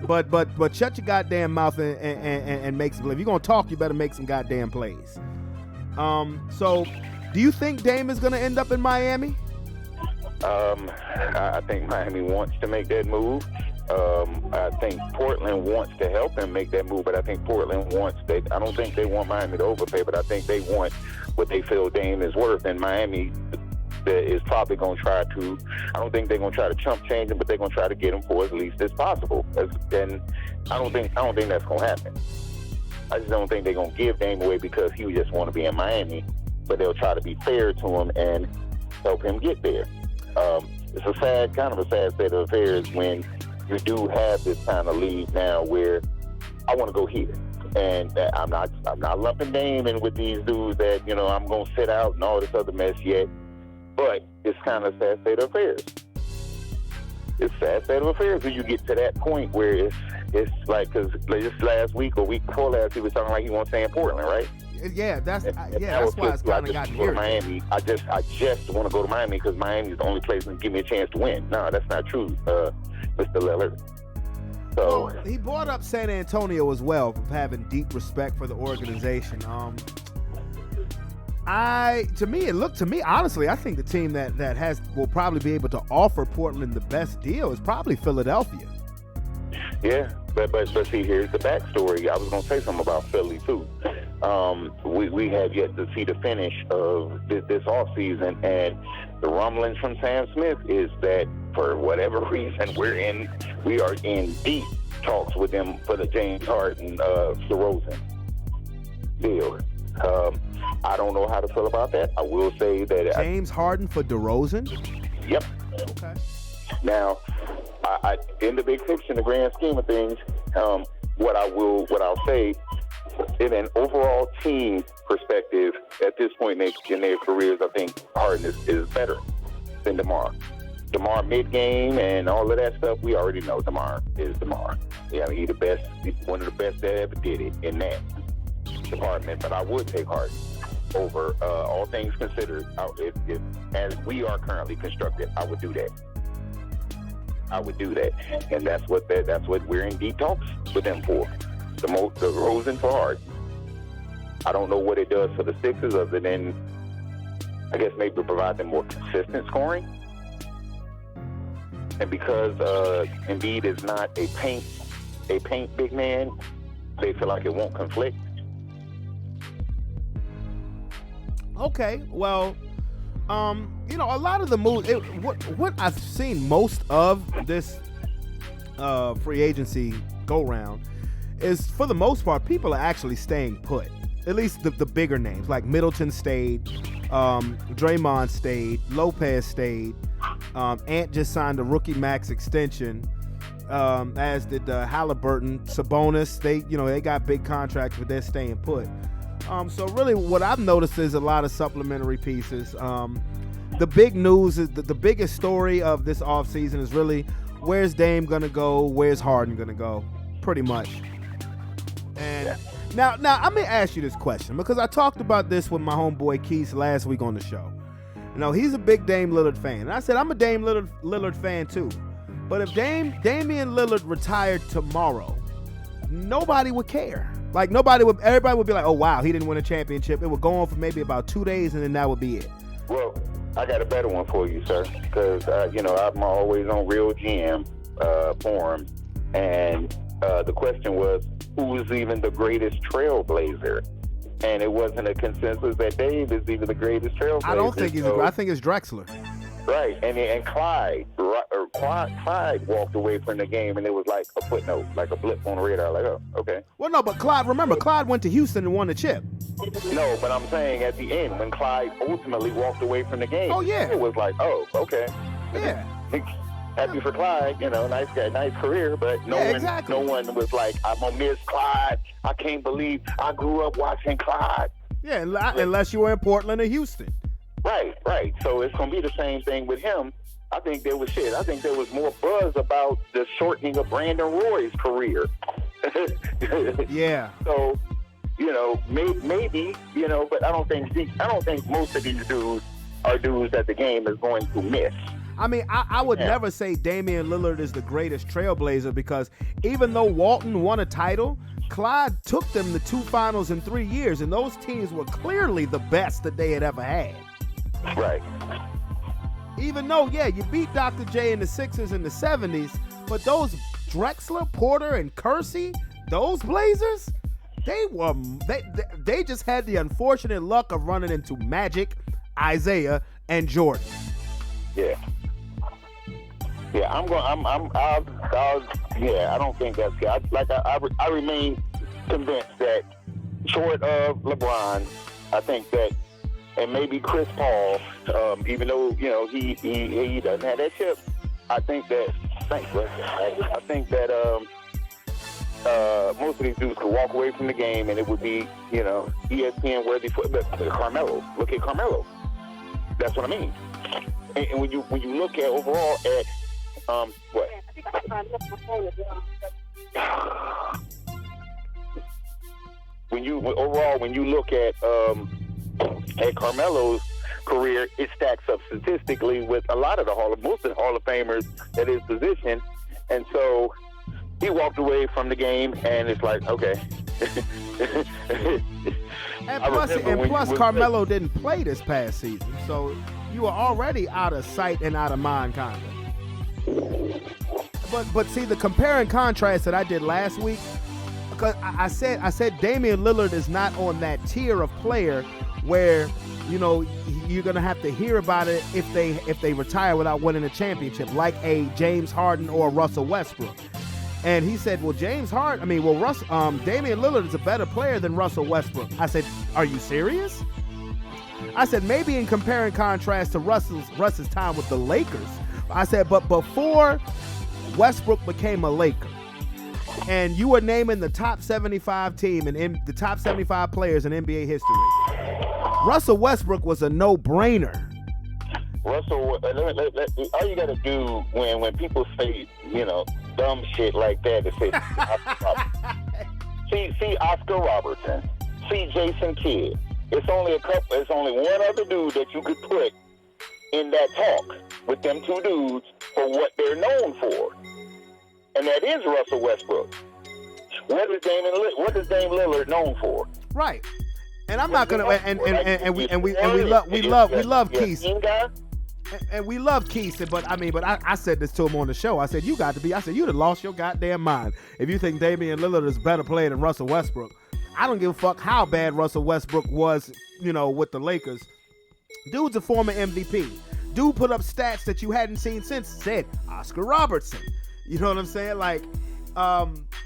but shut your goddamn mouth and make some. If you're going to talk, you better make some goddamn plays. So, do you think Dame is going to end up in Miami? I think Miami wants to make that move. I think Portland wants to help him make that move, but I think Portland I don't think they want Miami to overpay, but I think they want what they feel Dame is worth. And Miami, that is probably going to try to. I don't think they're going to try to chump change him, but they're going to try to get him for as least as possible. And I don't think that's going to happen. I just don't think they're going to give Dame away because he just want to be in Miami, but they'll try to be fair to him and help him get there. It's a sad state of affairs when you do have this kind of league now where I want to go here. And I'm not lumping Dame in with these dudes that, I'm going to sit out and all this other mess yet. But it's kind of a sad state of affairs. It's a sad state of affairs when you get to that point where it's like, because just last week or week before last, he was talking like he wants to stay in Portland, right? Yeah, that's why it's kind of gotten here. Miami. I just want to go to Miami because Miami is the only place that can give me a chance to win. No, that's not true, Mr. Lillard. So he brought up San Antonio as well for having deep respect for the organization. Honestly, I think the team that will probably be able to offer Portland the best deal is probably Philadelphia. Yeah, but see, here's the backstory. I was going to say something about Philly too. We have yet to see the finish of this offseason, and the rumblings from Sam Smith is that for whatever reason we are in deep talks with them for the James Harden DeRozan deal. I don't know how to feel about that. I will say that James Harden for DeRozan? Yep. Okay. Now, I in the big picture, in the grand scheme of things, what I'll say, in an overall team perspective, at this point in their careers, I think Harden is better than DeMar. DeMar mid-game and all of that stuff, we already know DeMar is DeMar. Yeah, he's the best. He's one of the best that ever did it in that department. But I would take Harden over, all things considered. If as we are currently constructed, I would do that. And that's what we're in deep talks with them for. The Rosen for Harden. I don't know what it does for the Sixers other than, I guess, maybe provide them more consistent scoring. And because Embiid is not a paint big man, they feel like it won't conflict. Okay, well, a lot of the moves. What I've seen most of this free agency go round is, for the most part, people are actually staying put. At least the bigger names, like Middleton stayed, Draymond stayed, Lopez stayed. Ant just signed a rookie max extension, as did Halliburton, Sabonis. They got big contracts, but they're staying put. So really, what I've noticed is a lot of supplementary pieces. The big news is the biggest story of this offseason is really, where's Dame gonna go? Where's Harden gonna go? Pretty much. And now I'm gonna ask you this question, because I talked about this with my homeboy Keith last week on the show. He's a big Dame Lillard fan, and I said I'm a Dame Lillard fan too. But if Damian Lillard retired tomorrow, nobody would care. Everybody would be like, oh wow, he didn't win a championship. It would go on for maybe about 2 days, and then that would be it. Well, I got a better one for you, sir, because I'm always on Real GM forum, and the question was, who is even the greatest trailblazer? And it wasn't a consensus that Dave is even the greatest trailblazer. I don't think I think it's Drexler. Right, and Clyde walked away from the game, and it was like a footnote, like a blip on the radar, like, oh, okay. Well, no, but Clyde went to Houston and won the chip. No, but I'm saying at the end, when Clyde ultimately walked away from the game, oh yeah, it was like, oh, okay. Yeah. Happy for Clyde, nice guy, nice career, but no one was like, I'm gonna miss Clyde. I can't believe I grew up watching Clyde. Yeah, unless you were in Portland or Houston. Right. So it's gonna be the same thing with him. I think there was more buzz about the shortening of Brandon Roy's career. Yeah. So, maybe, but I don't think most of these dudes are dudes that the game is going to miss. I mean, I would never say Damian Lillard is the greatest trailblazer, because even though Walton won a title, Clyde took them to 2 finals in 3 years, and those teams were clearly the best that they had ever had. Right. Even though, you beat Dr. J in the Sixers in the 70s, but those Drexler, Porter, and Kersey, those Blazers, they just had the unfortunate luck of running into Magic, Isaiah, and Jordan. Yeah. Yeah, I don't think that's good. I remain convinced that short of LeBron, I think that, and maybe Chris Paul, even though, he doesn't have that chip, I think that, most of these dudes could walk away from the game and it would be, ESPN worthy for Carmelo. Look at Carmelo. That's what I mean. And when you look at overall at what? When you look at Carmelo's career, it stacks up statistically with a lot of most of the Hall of Famers at his position, and so he walked away from the game, and it's like, okay. and plus, Carmelo didn't play this past season, so you were already out of sight and out of mind, kind of. But see, the compare and contrast that I did last week, because I said Damian Lillard is not on that tier of player where, you're gonna have to hear about it if they retire without winning a championship, like a James Harden or Russell Westbrook. And he said, Damian Lillard is a better player than Russell Westbrook. I said, are you serious? I said, maybe in compare and contrast to Russ's time with the Lakers. I said, but before Westbrook became a Laker, and you were naming the top 75 team and the top 75 players in NBA history, Russell Westbrook was a no-brainer. Russell, all you got to do when people say, dumb shit like that, to say, see Oscar Robertson, see Jason Kidd. It's only one other dude that you could put in that talk with them two dudes for what they're known for, and that is Russell Westbrook. What is Dame Lillard known for? Right. And I'm not gonna. And we love Keith. And we love Keith, but I said this to him on the show. I said, you'd have lost your goddamn mind if you think Damian Lillard is a better player than Russell Westbrook. I don't give a fuck how bad Russell Westbrook was, with the Lakers. Dude's a former MVP. Dude put up stats that you hadn't seen since, said Oscar Robertson. You know what I'm saying? Like,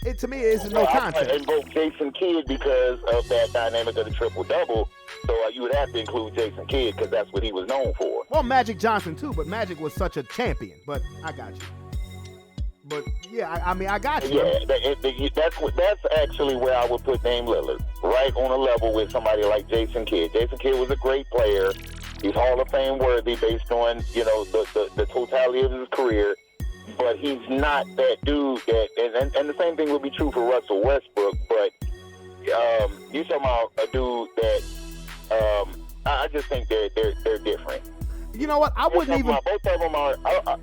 it to me is no contest. I invoke Jason Kidd because of that dynamic of the triple-double. So you would have to include Jason Kidd because that's what he was known for. Well, Magic Johnson too, but Magic was such a champion. But I got you. But yeah, I got you. Yeah, that's actually where I would put Dame Lillard, right on a level with somebody like Jason Kidd. Jason Kidd was a great player. He's Hall of Fame worthy based on the totality of his career. But he's not that dude that, and the same thing would be true for Russell Westbrook. But you're talking about a dude that. I just think they're different. You know what? Both of them are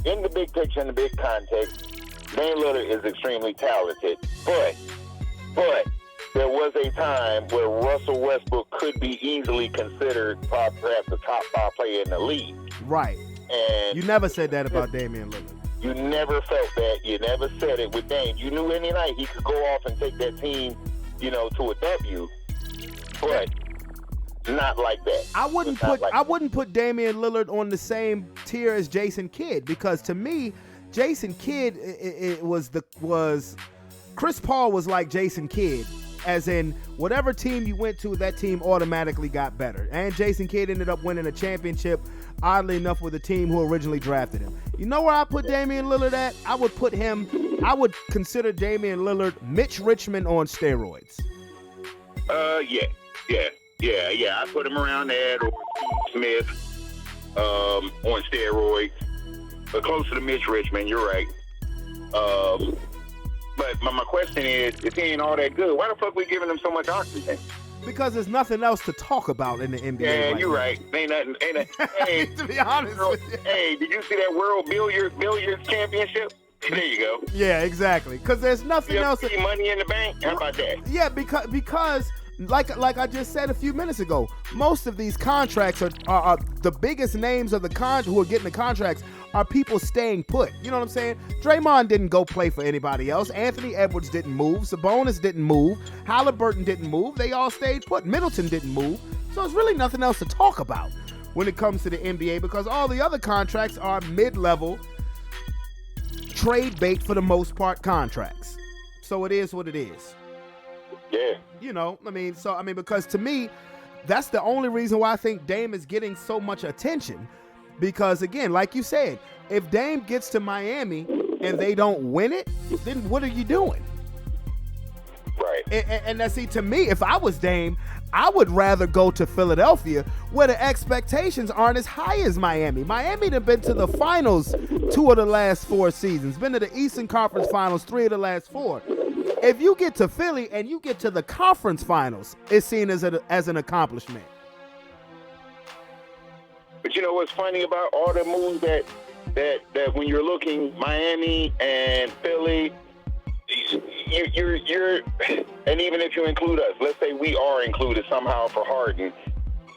in the big picture, in the big context. Dame Lillard is extremely talented, but there was a time where Russell Westbrook could be easily considered perhaps the top 5 player in the league. Right. And you never said that about Damian Lillard. You never felt that. You never said it with Dame. You knew any night he could go off and take that team, to a W, but not like that. I wouldn't put Damian Lillard on the same tier as Jason Kidd, because to me, Jason Kidd was Chris Paul was like Jason Kidd, as in whatever team you went to, that team automatically got better. And Jason Kidd ended up winning a championship, oddly enough, with the team who originally drafted him. You know where I put Damian Lillard at? I would consider Damian Lillard Mitch Richmond on steroids. Yeah. I put him around there, or Smith on steroids. But closer to Mitch Richmond, you're right. But my question is, if he ain't all that good, why the fuck we giving him so much oxygen? Because there's nothing else to talk about in the NBA. Yeah, you're right. Ain't nothing. Hey, to be honest with you. Hey, did you see that World Billiards Championship? There you go. Yeah, exactly. Because there's nothing else. Money in the bank? How about that? Yeah, because like I just said a few minutes ago, most of these contracts are the biggest names of who are getting the contracts are people staying put. You know what I'm saying? Draymond didn't go play for anybody else. Anthony Edwards didn't move. Sabonis didn't move. Halliburton didn't move. They all stayed put. Middleton didn't move. So there's really nothing else to talk about. when it comes to the NBA because all the other contracts are mid-level, trade bait for the most part contracts. So it is what it is. Yeah. You know, because to me, that's the only reason why I think Dame is getting so much attention. Because again, like you said, if Dame gets to Miami and they don't win it, then what are you doing? Right. And see, to me, if I was Dame, I would rather go to Philadelphia where the expectations aren't as high as Miami. Miami have been to the finals 2 of the last 4 seasons, been to the Eastern Conference Finals 3 of the last 4. If you get to Philly and you get to the conference finals, it's seen as an accomplishment. But you know what's funny about all the moves that when you're looking Miami and Philly, you're and even if you include us, let's say we are included somehow for Harden,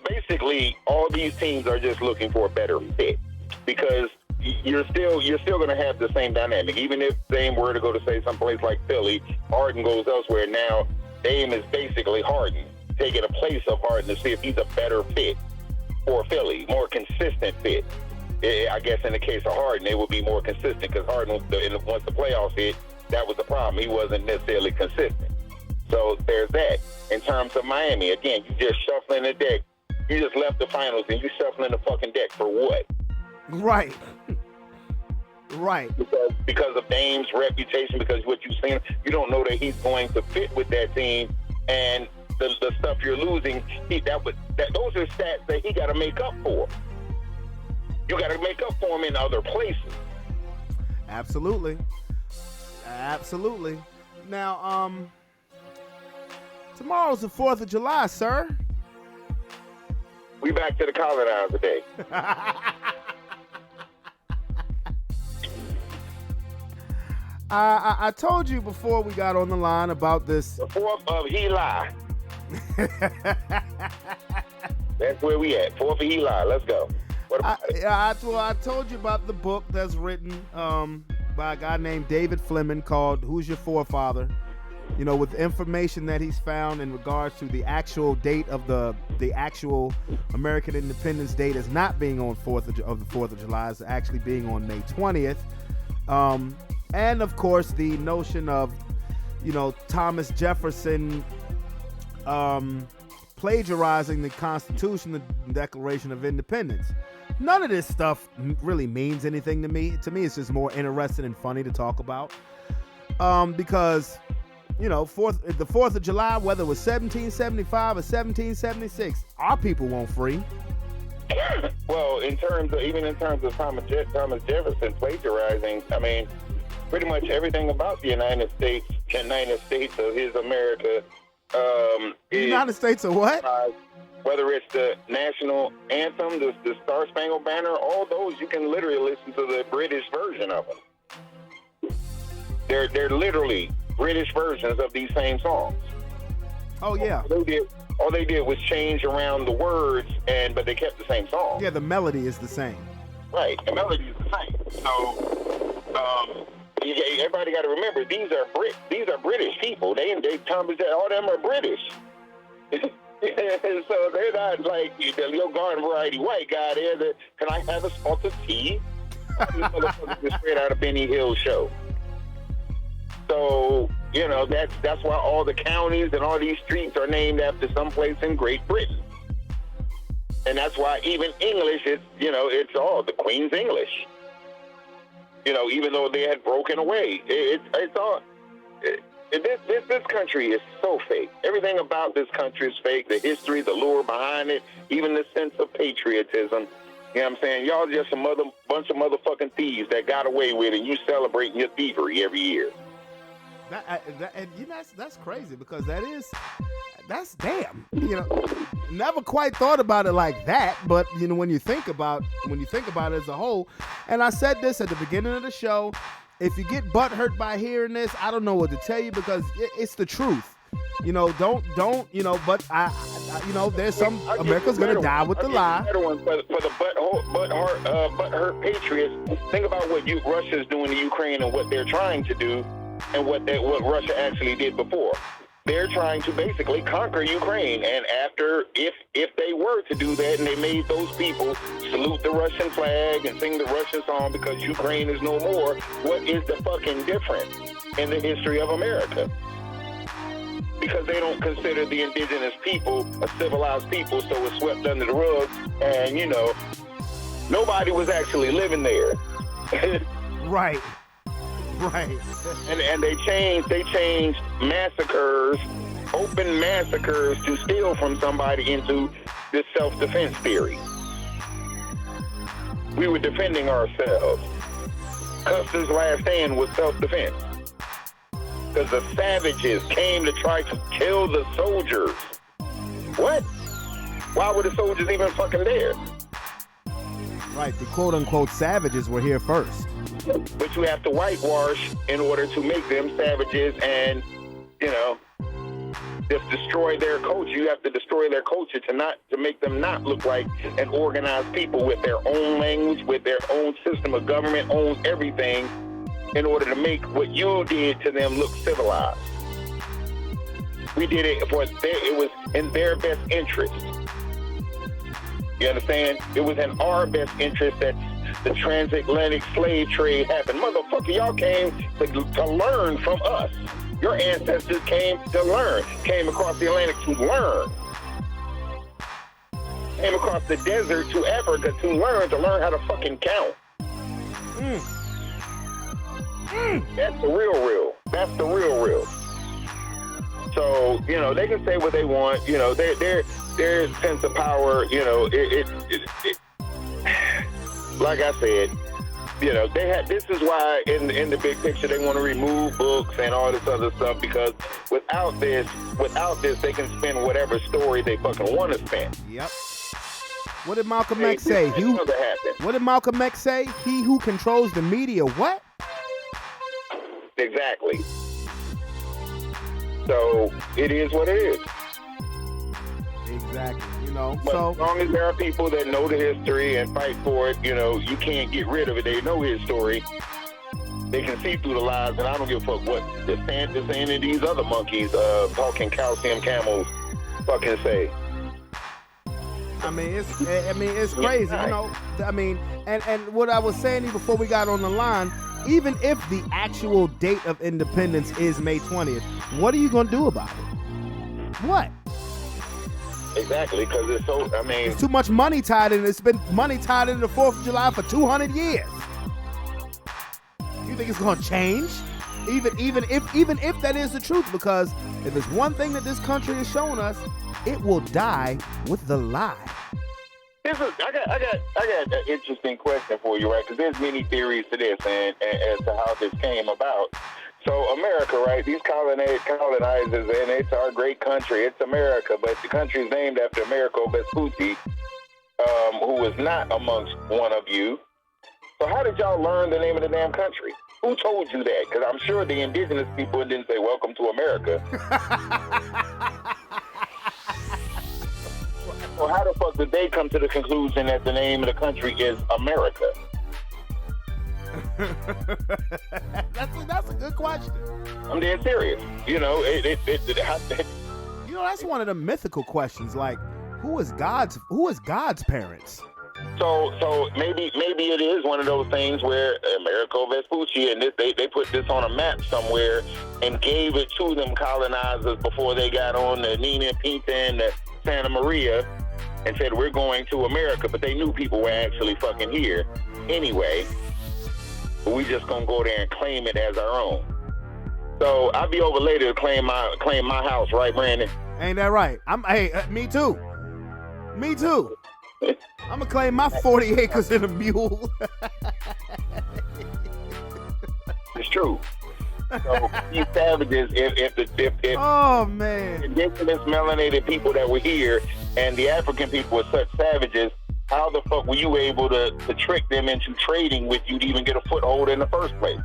basically all these teams are just looking for a better fit because you're still going to have the same dynamic. Even if Dame were to go to say someplace like Philly, Harden goes elsewhere. Now Dame is basically Harden taking a place of Harden to see if he's a better fit for Philly, more consistent fit. I guess in the case of Harden, it would be more consistent because Harden, once the playoffs hit, that was the problem. He wasn't necessarily consistent. So there's that. In terms of Miami, again, you just shuffling the deck. You just left the finals and you shuffling the fucking deck for what? Right. Right. Because of Dame's reputation, because what you've seen, you don't know that he's going to fit with that team, and the stuff you're losing, those are stats that he got to make up for. You got to make up for him in other places. Absolutely. Now, tomorrow's the 4th of July, sir. We back to the colonizer today. I told you before we got on the line about this. The 4th of Eli. That's where we at. 4th of Eli. Let's go. I told you about the book that's written by a guy named David Fleming called "Who's Your Forefather?" You know, with information that he's found in regards to the actual date of the actual American Independence Day as not being on the 4th of July, is actually being on May 20th. And of course, the notion of, Thomas Jefferson plagiarizing the Constitution, the Declaration of Independence. None of this stuff really means anything to me. To me, it's just more interesting and funny to talk about. Because, the 4th of July, whether it was 1775 or 1776, our people weren't free. Well, even in terms of Thomas Jefferson plagiarizing, I mean, pretty much everything about the United States of his America. United States of what? Whether it's the national anthem, the Star Spangled Banner, all those, you can literally listen to the British version of them. They're literally British versions of these same songs. Oh yeah. All they did was change around the words, but they kept the same song. Yeah, the melody is the same. Right, the melody is the same. So, everybody got to remember these are British people. They all them are British. So they're not like your garden variety white guy there. Can I have a spot of tea? These motherfuckers just straight out of Benny Hill's show. So that's why all the counties and all these streets are named after someplace in Great Britain. And that's why even English is, it's all the Queen's English. Even though they had broken away, it's all. This country is so fake. Everything about this country is fake. The history, the lure behind it, even the sense of patriotism. You know what I'm saying? Y'all just bunch of motherfucking thieves that got away with it, and you celebrating your thievery every year. That's crazy because that's damn. Never quite thought about it like that, but when you think about it as a whole, and I said this at the beginning of the show, if you get butthurt by hearing this, I don't know what to tell you because it's the truth. But there's some America's gonna die with the lie. For the butthurt patriots, think about what Russia's doing to Ukraine and what they're trying to do, and what Russia actually did before. they're trying to basically conquer Ukraine. And after, if they were to do that and they made those people salute the Russian flag and sing the Russian song because Ukraine is no more, what is the fucking difference in the history of America? Because they don't consider the indigenous people a civilized people, so it's swept under the rug. And, you know, nobody was actually living there. Right. Right. And they changed massacres, open massacres, to steal from somebody into this self-defense theory. We were defending ourselves. Custer's last stand was self-defense. Because the savages came to try to kill the soldiers. What? Why were the soldiers even fucking there? Right, the quote-unquote savages were here first. But you have to whitewash in order to make them savages and, you know, just destroy their culture. You have to destroy their culture to make them not look like an organized people with their own language, with their own system of government, owns everything, in order to make what you did to them look civilized. We did it it was in their best interest. You understand? It was in our best interest that the transatlantic slave trade happened. Motherfucker, y'all came to learn from us. Your ancestors came to learn, came across the Atlantic to learn. Came across the desert to Africa to learn how to fucking count. That's the real. That's the real. So, you know, they can say what they want. You know, their sense of power, you know, it like I said, you know, this is why in the big picture they want to remove books and all this other stuff, because without this they can spin whatever story they fucking want to spin. Yep. What did Malcolm X say? What did Malcolm X say? He who controls the media, what? Exactly. So it is what it is. Exactly. You know, but so as long as there are people that know the history and fight for it, you know, you can't get rid of it. They know his story. They can see through the lies, and I don't give a fuck what DeSantis and any of these other monkeys talking calcium camels fucking say. I mean, it's crazy, you know. I mean, and what I was saying before we got on the line, even if the actual date of independence is May 20th, what are you gonna do about it? What? Exactly, because it's so, I mean... There's too much money tied in. It's been money tied in the 4th of July for 200 years. You think it's going to change? Even if that is the truth, because if there's one thing that this country has shown us, it will die with the lie. I got an interesting question for you, right? Because there's many theories to this and as to how this came about. So America, right? These colonizers, and it's our great country. It's America, but the country is named after Amerigo Vespucci, who was not amongst one of you. So how did y'all learn the name of the damn country? Who told you that? Because I'm sure the indigenous people didn't say, "Welcome to America." Well, how the fuck did they come to the conclusion that the name of the country is America? That's a good question. I'm dead serious. You know, you know, that's one of the mythical questions. Like, who is God's parents? So maybe it is one of those things where Amerigo Vespucci and they put this on a map somewhere and gave it to them colonizers before they got on the Nina Pinta and the Santa Maria and said, we're going to America, but they knew people were actually fucking here anyway. But we just gonna go there and claim it as our own. So I'll be over later to claim my house, right, Brandon? Ain't that right? Me too. I'm gonna claim my 40 acres and a mule. It's true. So these savages, if oh man, indigenous melanated people that were here and the African people were such savages, how the fuck were you able to trick them into trading with you to even get a foothold in the first place?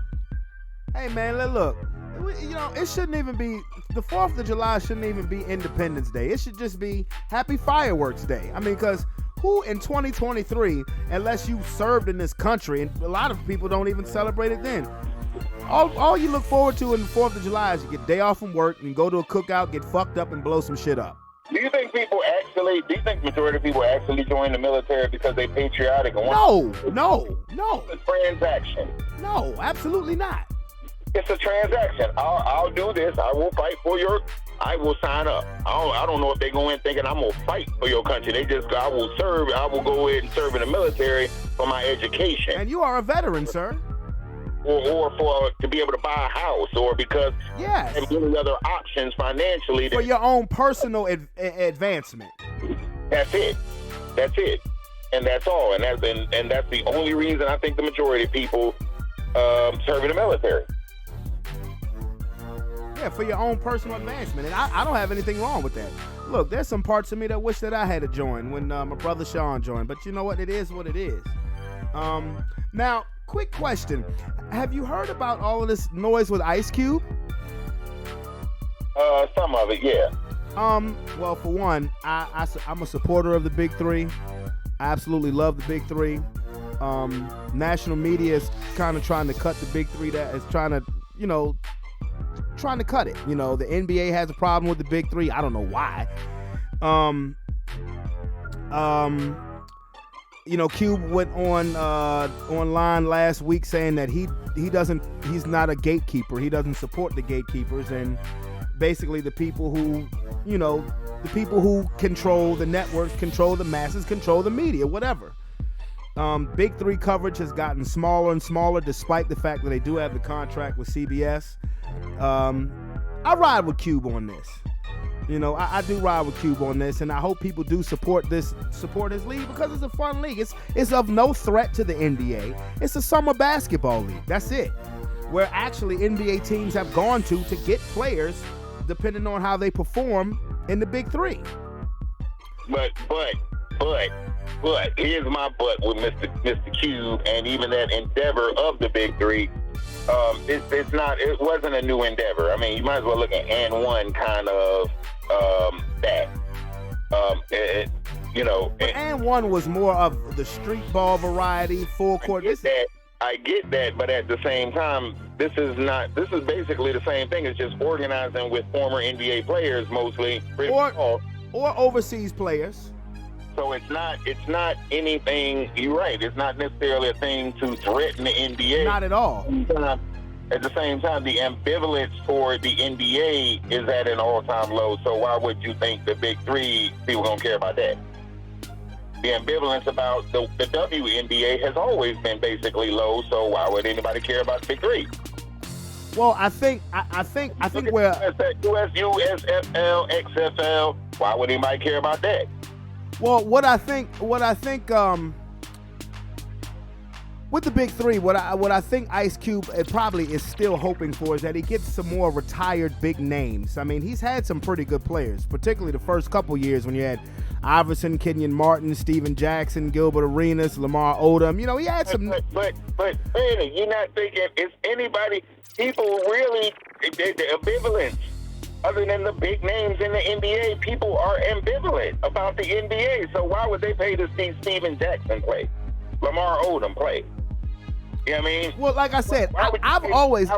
Hey man, look, you know, it shouldn't even be, the 4th of July shouldn't even be Independence Day. It should just be Happy Fireworks Day. I mean, because who in 2023, unless you served in this country, and a lot of people don't even celebrate it then, All you look forward to in the 4th of July is you get a day off from work and go to a cookout, get fucked up, and blow some shit up. Do you think majority of people actually join the military because they patriotic and No. It's a transaction. No, absolutely not. It's a transaction. I'll do this. I will fight for I will sign up. I don't know if they go in thinking I'm going to fight for your country. I will serve. I will go in and serve in the military for my education. And you are a veteran, sir. Or for to be able to buy a house, or because yes, and many other options financially. For your own personal advancement. That's it. And that's all. And that's the only reason I think the majority of people serve in the military. Yeah, for your own personal advancement. And I don't have anything wrong with that. Look, there's some parts of me that wish that I had to join when my brother Sean joined. But you know what? It is what it is. Now, quick question. Have you heard about all of this noise with Ice Cube? Some of it, yeah. Well, for one, I'm a supporter of the Big Three. I absolutely love the Big Three. National media is kind of trying to cut the Big Three. That is trying to cut it. The NBA has a problem with the Big Three. I don't know why. Cube went online last week saying that he's not a gatekeeper. He doesn't support the gatekeepers, and basically the people who control the networks, control the masses, control the media, whatever. Big Three coverage has gotten smaller and smaller, despite the fact that they do have the contract with CBS. I ride with Cube on this. I do ride with Cube on this, and I hope people do support his league because it's a fun league. It's of no threat to the NBA. It's a summer basketball league. That's it. Where actually NBA teams have gone to get players depending on how they perform in the Big Three. But here's my but with Mr. Cube and even that endeavor of the Big Three. It wasn't a new endeavor. I mean, you might as well look at and one kind of that. And one was more of the street ball variety, full court. I get that, but at the same time, this is basically the same thing. It's just organizing with former NBA players mostly. Or overseas players. So it's not anything, you're right, it's not necessarily a thing to threaten the NBA. Not at all. At the same time, the ambivalence for the NBA is at an all-time low, so why would you think the Big Three people don't care about that? The ambivalence about the WNBA has always been basically low, so why would anybody care about the Big Three? Well, I think where USFL, XFL, why would anybody care about that? Well, what I think with the Big Three, what I think Ice Cube probably is still hoping for is that he gets some more retired big names. I mean, he's had some pretty good players, particularly the first couple years when you had Iverson, Kenyon Martin, Steven Jackson, Gilbert Arenas, Lamar Odom. He had some. But Brandon, you're not thinking it's anybody. People really the ambivalence. Other than the big names in the NBA, people are ambivalent about the NBA. So why would they pay to see Steven Jackson play, Lamar Odom play? You know what I mean? Well, like I said, I've always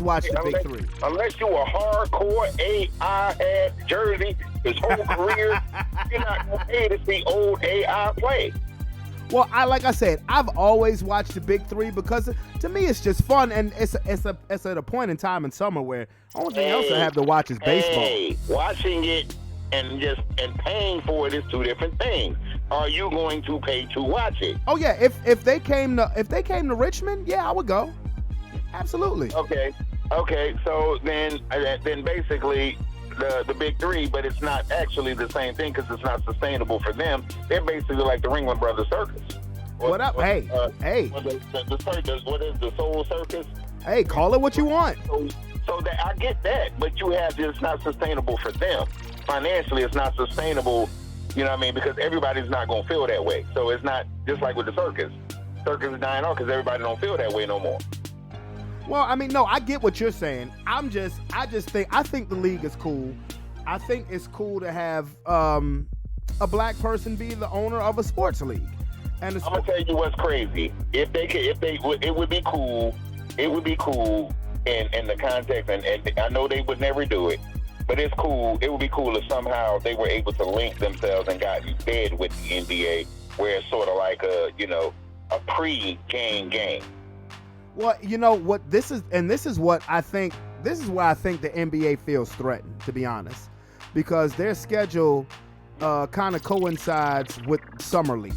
watched the Big Three. Unless you a hardcore AI head Jersey his whole career, you're not gonna pay to see old AI play. Well, like I said, I've always watched the Big Three because to me it's just fun, and it's at a point in time in summer where only thing else I have to watch is baseball. Watching it and paying for it is two different things. Are you going to pay to watch it? Oh yeah, if they came to Richmond, yeah, I would go. Absolutely. Okay. So then basically the Big Three, but it's not actually the same thing because it's not sustainable for them. They're basically like the Ringling Brothers Circus. What up? Hey. The circus. What is the Soul Circus? Hey, call it what you want. So that I get that, but it's not sustainable for them. Financially, it's not sustainable, you know what I mean? Because everybody's not going to feel that way. So it's not just like with the circus. Circus is dying off because everybody don't feel that way no more. Well, I mean, no, I get what you're saying. I think the league is cool. I think it's cool to have a black person be the owner of a sports league. And I'm gonna tell you what's crazy. It would be cool it would be cool in the context, and I know they would never do it, but it's cool. It would be cool if somehow they were able to link themselves and got in bed with the NBA, where it's sort of like a pre-game game. Well, you know what this is, and this is what I think. This is why I think the NBA feels threatened, to be honest, because their schedule kind of coincides with summer league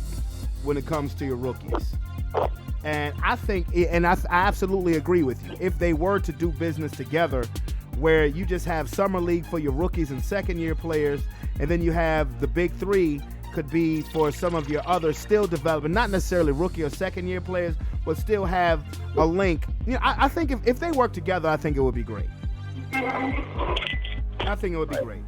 when it comes to your rookies. And I think, and I absolutely agree with you. If they were to do business together, where you just have summer league for your rookies and second-year players, and then you have the big three could be for some of your other still developing, not necessarily rookie or second-year players, but still have a link. You know, I think if they work together, I think it would be great. I think it would be great.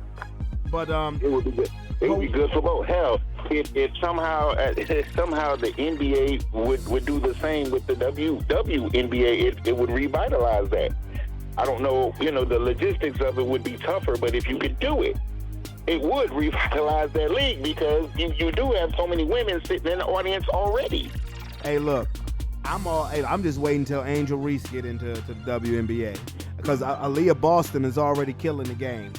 But it would be good. It would be good for both. Hell, if somehow the NBA would do the same with the WNBA, it would revitalize that. I don't know, the logistics of it would be tougher, but if you could do it, it would revitalize that league, because you do have so many women sitting in the audience already. Hey, look, I'm just waiting until Angel Reese get into the WNBA, because Aaliyah Boston is already killing the game.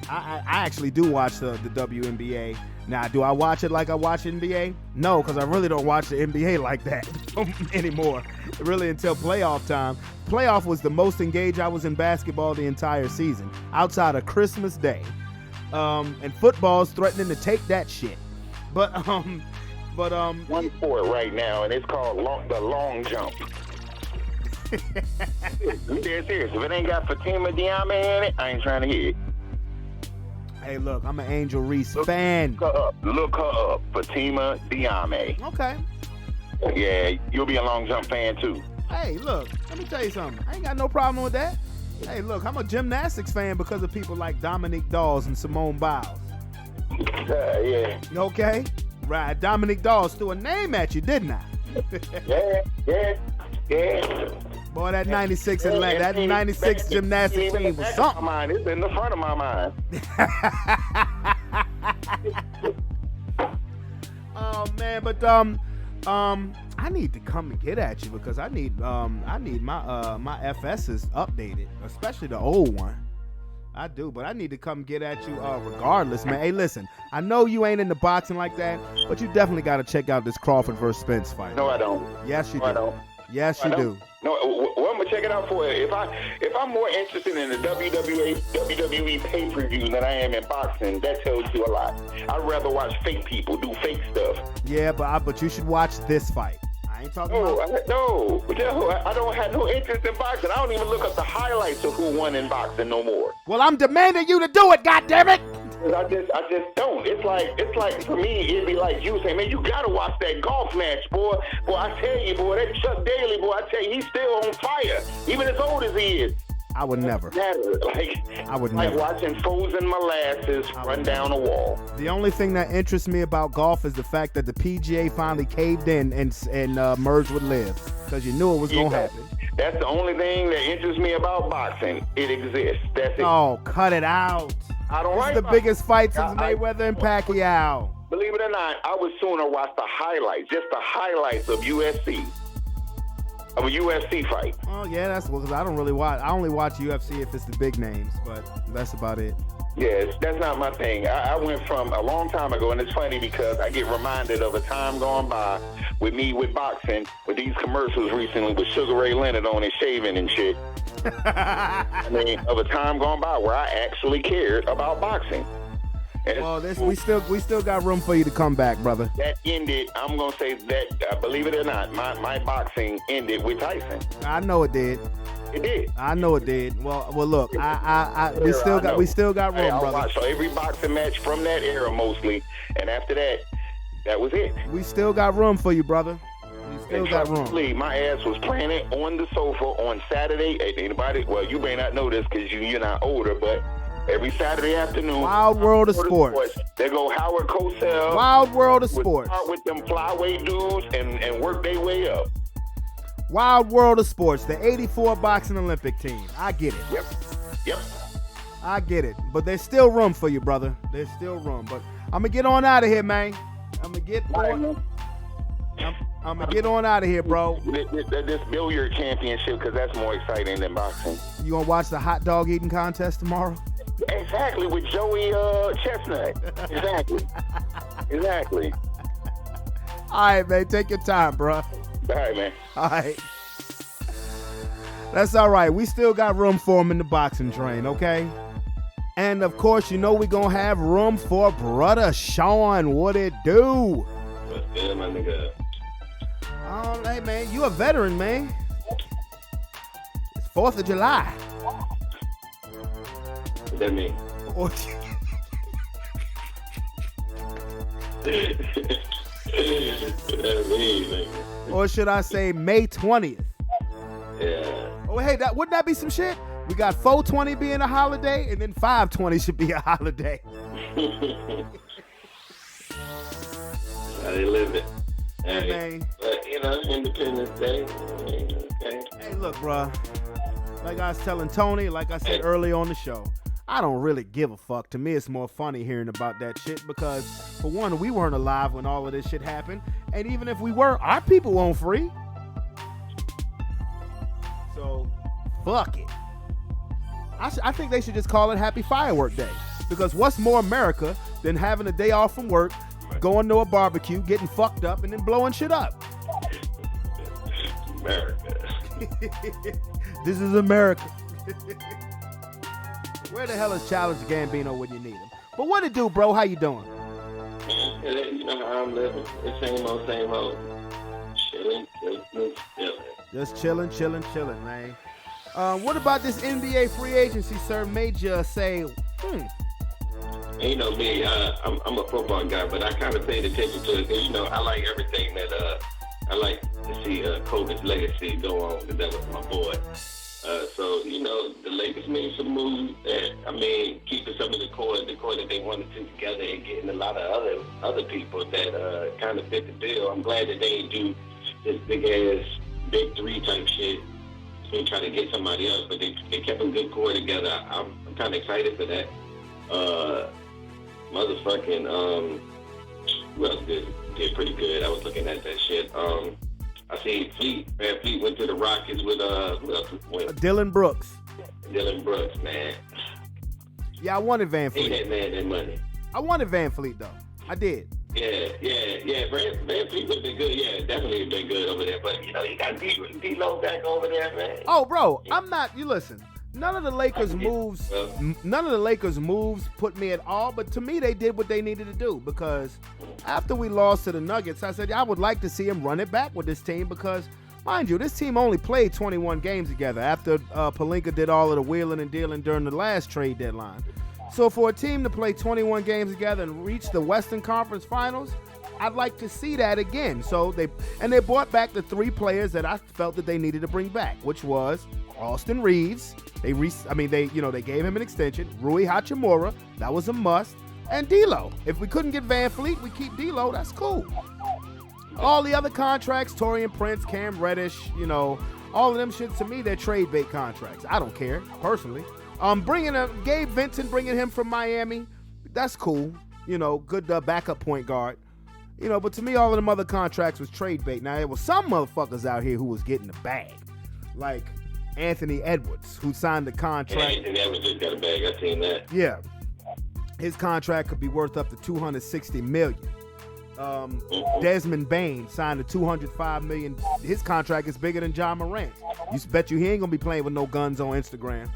I actually do watch the WNBA. Now, do I watch it like I watch NBA? No, because I really don't watch the NBA like that anymore, really, until playoff time. Playoff was the most engaged I was in basketball the entire season, outside of Christmas Day. And football's threatening to take that shit. But one sport right now, and it's called the long jump. I'm dead serious. If it ain't got Fatima Diame in it, I ain't trying to hear it. Hey, look, I'm an Angel Reese fan. Look her up, Fatima Diame. Okay. Yeah, you'll be a long jump fan too. Hey, look, let me tell you something. I ain't got no problem with that. Hey, look, I'm a gymnastics fan because of people like Dominique Dawes and Simone Biles. Yeah. Okay? Right, Dominique Dawes threw a name at you, didn't I? Yeah. Boy, that 96 that 96 gymnastics team was something. Mind. It's in the front of my mind. Oh man, but I need to come and get at you, because I need my FS's updated, especially the old one. I do, but I need to come get at you regardless, man. Hey, listen, I know you ain't into boxing like that, but you definitely got to check out this Crawford versus Spence fight. No, I don't. Yes, you do. I don't. Yes, you do. No, well, I'm gonna check it out for you. If I'm more interested in the WWE pay-per-view than I am in boxing, that tells you a lot. I'd rather watch fake people do fake stuff. Yeah, but you should watch this fight. I ain't talking about. I don't have no interest in boxing. I don't even look up the highlights of who won in boxing no more. Well, I'm demanding you to do it, goddammit! I just don't. It's like for me, it'd be like you saying, man, you gotta watch that golf match, boy. Boy, I tell you, boy, that Chuck Daly, boy, I tell you, he's still on fire, even as old as he is. I would never. I would never. Like watching frozen molasses run down a wall. The only thing that interests me about golf is the fact that the PGA finally caved in and merged with LIV, because you knew it was gonna happen. That's the only thing that interests me about boxing. It exists. That's it. Oh, cut it out. I don't like the biggest fight since Mayweather and Pacquiao. Believe it or not, I would sooner watch the highlights, just the highlights of UFC. Of a UFC fight. Oh yeah, that's because I don't really watch. I only watch UFC if it's the big names, but that's about it. Yes, that's not my thing. I went from a long time ago, and it's funny because I get reminded of a time gone by with me with boxing, with these commercials recently with Sugar Ray Leonard on it shaving and shit. I mean, of a time gone by where I actually cared about boxing. And well, we still got room for you to come back, brother. That ended. I'm gonna say that. Believe it or not, my boxing ended with Tyson. I know it did. It did. I know it did. Well, look, we still got room, I'll brother. watch every boxing match from that era mostly, and after that was it. We still got room for you, brother. We still got room. My ass was playing it on the sofa on Saturday. Anybody? Well, you may not know this because you're not older, but every Saturday afternoon, Wild World of Sports. They go Howard Cosell. Wild World of Sports. Start with them flyweight dudes and work their way up. Wild World of Sports, the 84 boxing Olympic team. I get it. Yep. I get it. But there's still room for you, brother. There's still room. But I'm going to get on out of here, man. I'm going to get on. I'm I'm going to get on out of here, bro. This billiard championship, because that's more exciting than boxing. You going to watch the hot dog eating contest tomorrow? Exactly, with Joey Chestnut. Exactly. All right, man. Take your time, bro. All right, man. All right. That's all right. We still got room for him in the boxing train, okay? And, of course, you know we're going to have room for Brother Sean. What it do? What's good, my nigga? Hey, man, you a veteran, man. It's 4th of July. What that mean? Or, What that mean, nigga? or should I say May 20th? Yeah. Oh, hey, wouldn't that be some shit? We got 420 being a holiday, and then 520 should be a holiday. How they live it. Hey, Man. but, you know, Independence Day. Okay. Hey, look, bruh. Like I was telling Tony, like I said earlier on the show, I don't really give a fuck. To me, it's more funny hearing about that shit because, for one, we weren't alive when all of this shit happened. And even if we were, our people weren't free. So, fuck it. I think they should just call it Happy Firework Day. Because what's more America than having a day off from work, going to a barbecue, getting fucked up, and then blowing shit up? America. This is America. Where the hell is Childish Gambino when you need him? But what it do, bro? How you doing? You know how I'm living. It's same old. Chilling. Just chilling, man. What about this NBA free agency, sir? Made you say, And you know me, I'm a football guy, but I kind of paid attention to it because, you know, I like everything that, I like to see Kobe's legacy go on because that was my boy. So, you know, the Lakers made some moves that, I mean, keeping some of the core that they wanted to together and getting a lot of other people that kind of fit the bill. I'm glad that they didn't do this big three type shit and try to get somebody else, but they kept a good core together. I'm kind of excited for that. Who else did pretty good? I was looking at that shit. I seen Van Fleet went to the Rockets with who else went? Dylan Brooks. Dylan Brooks, man. Yeah, I wanted Van Ain't Fleet. that man that money? I wanted Van Fleet, though. I did. Yeah. Van Fleet would have been good. Yeah, definitely would have been good over there. But, you know, you got D-Lo back over there, man. Oh, bro, I'm not. You listen. None of the Lakers moves put me at all, but to me they did what they needed to do because after we lost to the Nuggets, I said I would like to see him run it back with this team because, mind you, this team only played 21 games together after Pelinka did all of the wheeling and dealing during the last trade deadline. So for a team to play 21 games together and reach the Western Conference Finals, I'd like to see that again. So they brought back the three players that I felt that they needed to bring back, which was Austin Reeves. They gave him an extension. Rui Hachimura, that was a must, and D'Lo. If we couldn't get Van Fleet, we keep D'Lo. That's cool. All the other contracts, Torian Prince, Cam Reddish, you know, all of them shit to me, they're trade bait contracts. I don't care personally. Bringing Gabe Vincent, bringing him from Miami, that's cool. You know, good backup point guard. You know, but to me, all of them other contracts was trade bait. Now, there was some motherfuckers out here who was getting the bag, like Anthony Edwards, who signed the contract. Yeah, Anthony Edwards just got a bag. I seen that. Yeah, his contract could be worth up to $260 million. Desmond Bain signed a $205 million. His contract is bigger than John Morant. You bet you he ain't gonna be playing with no guns on Instagram.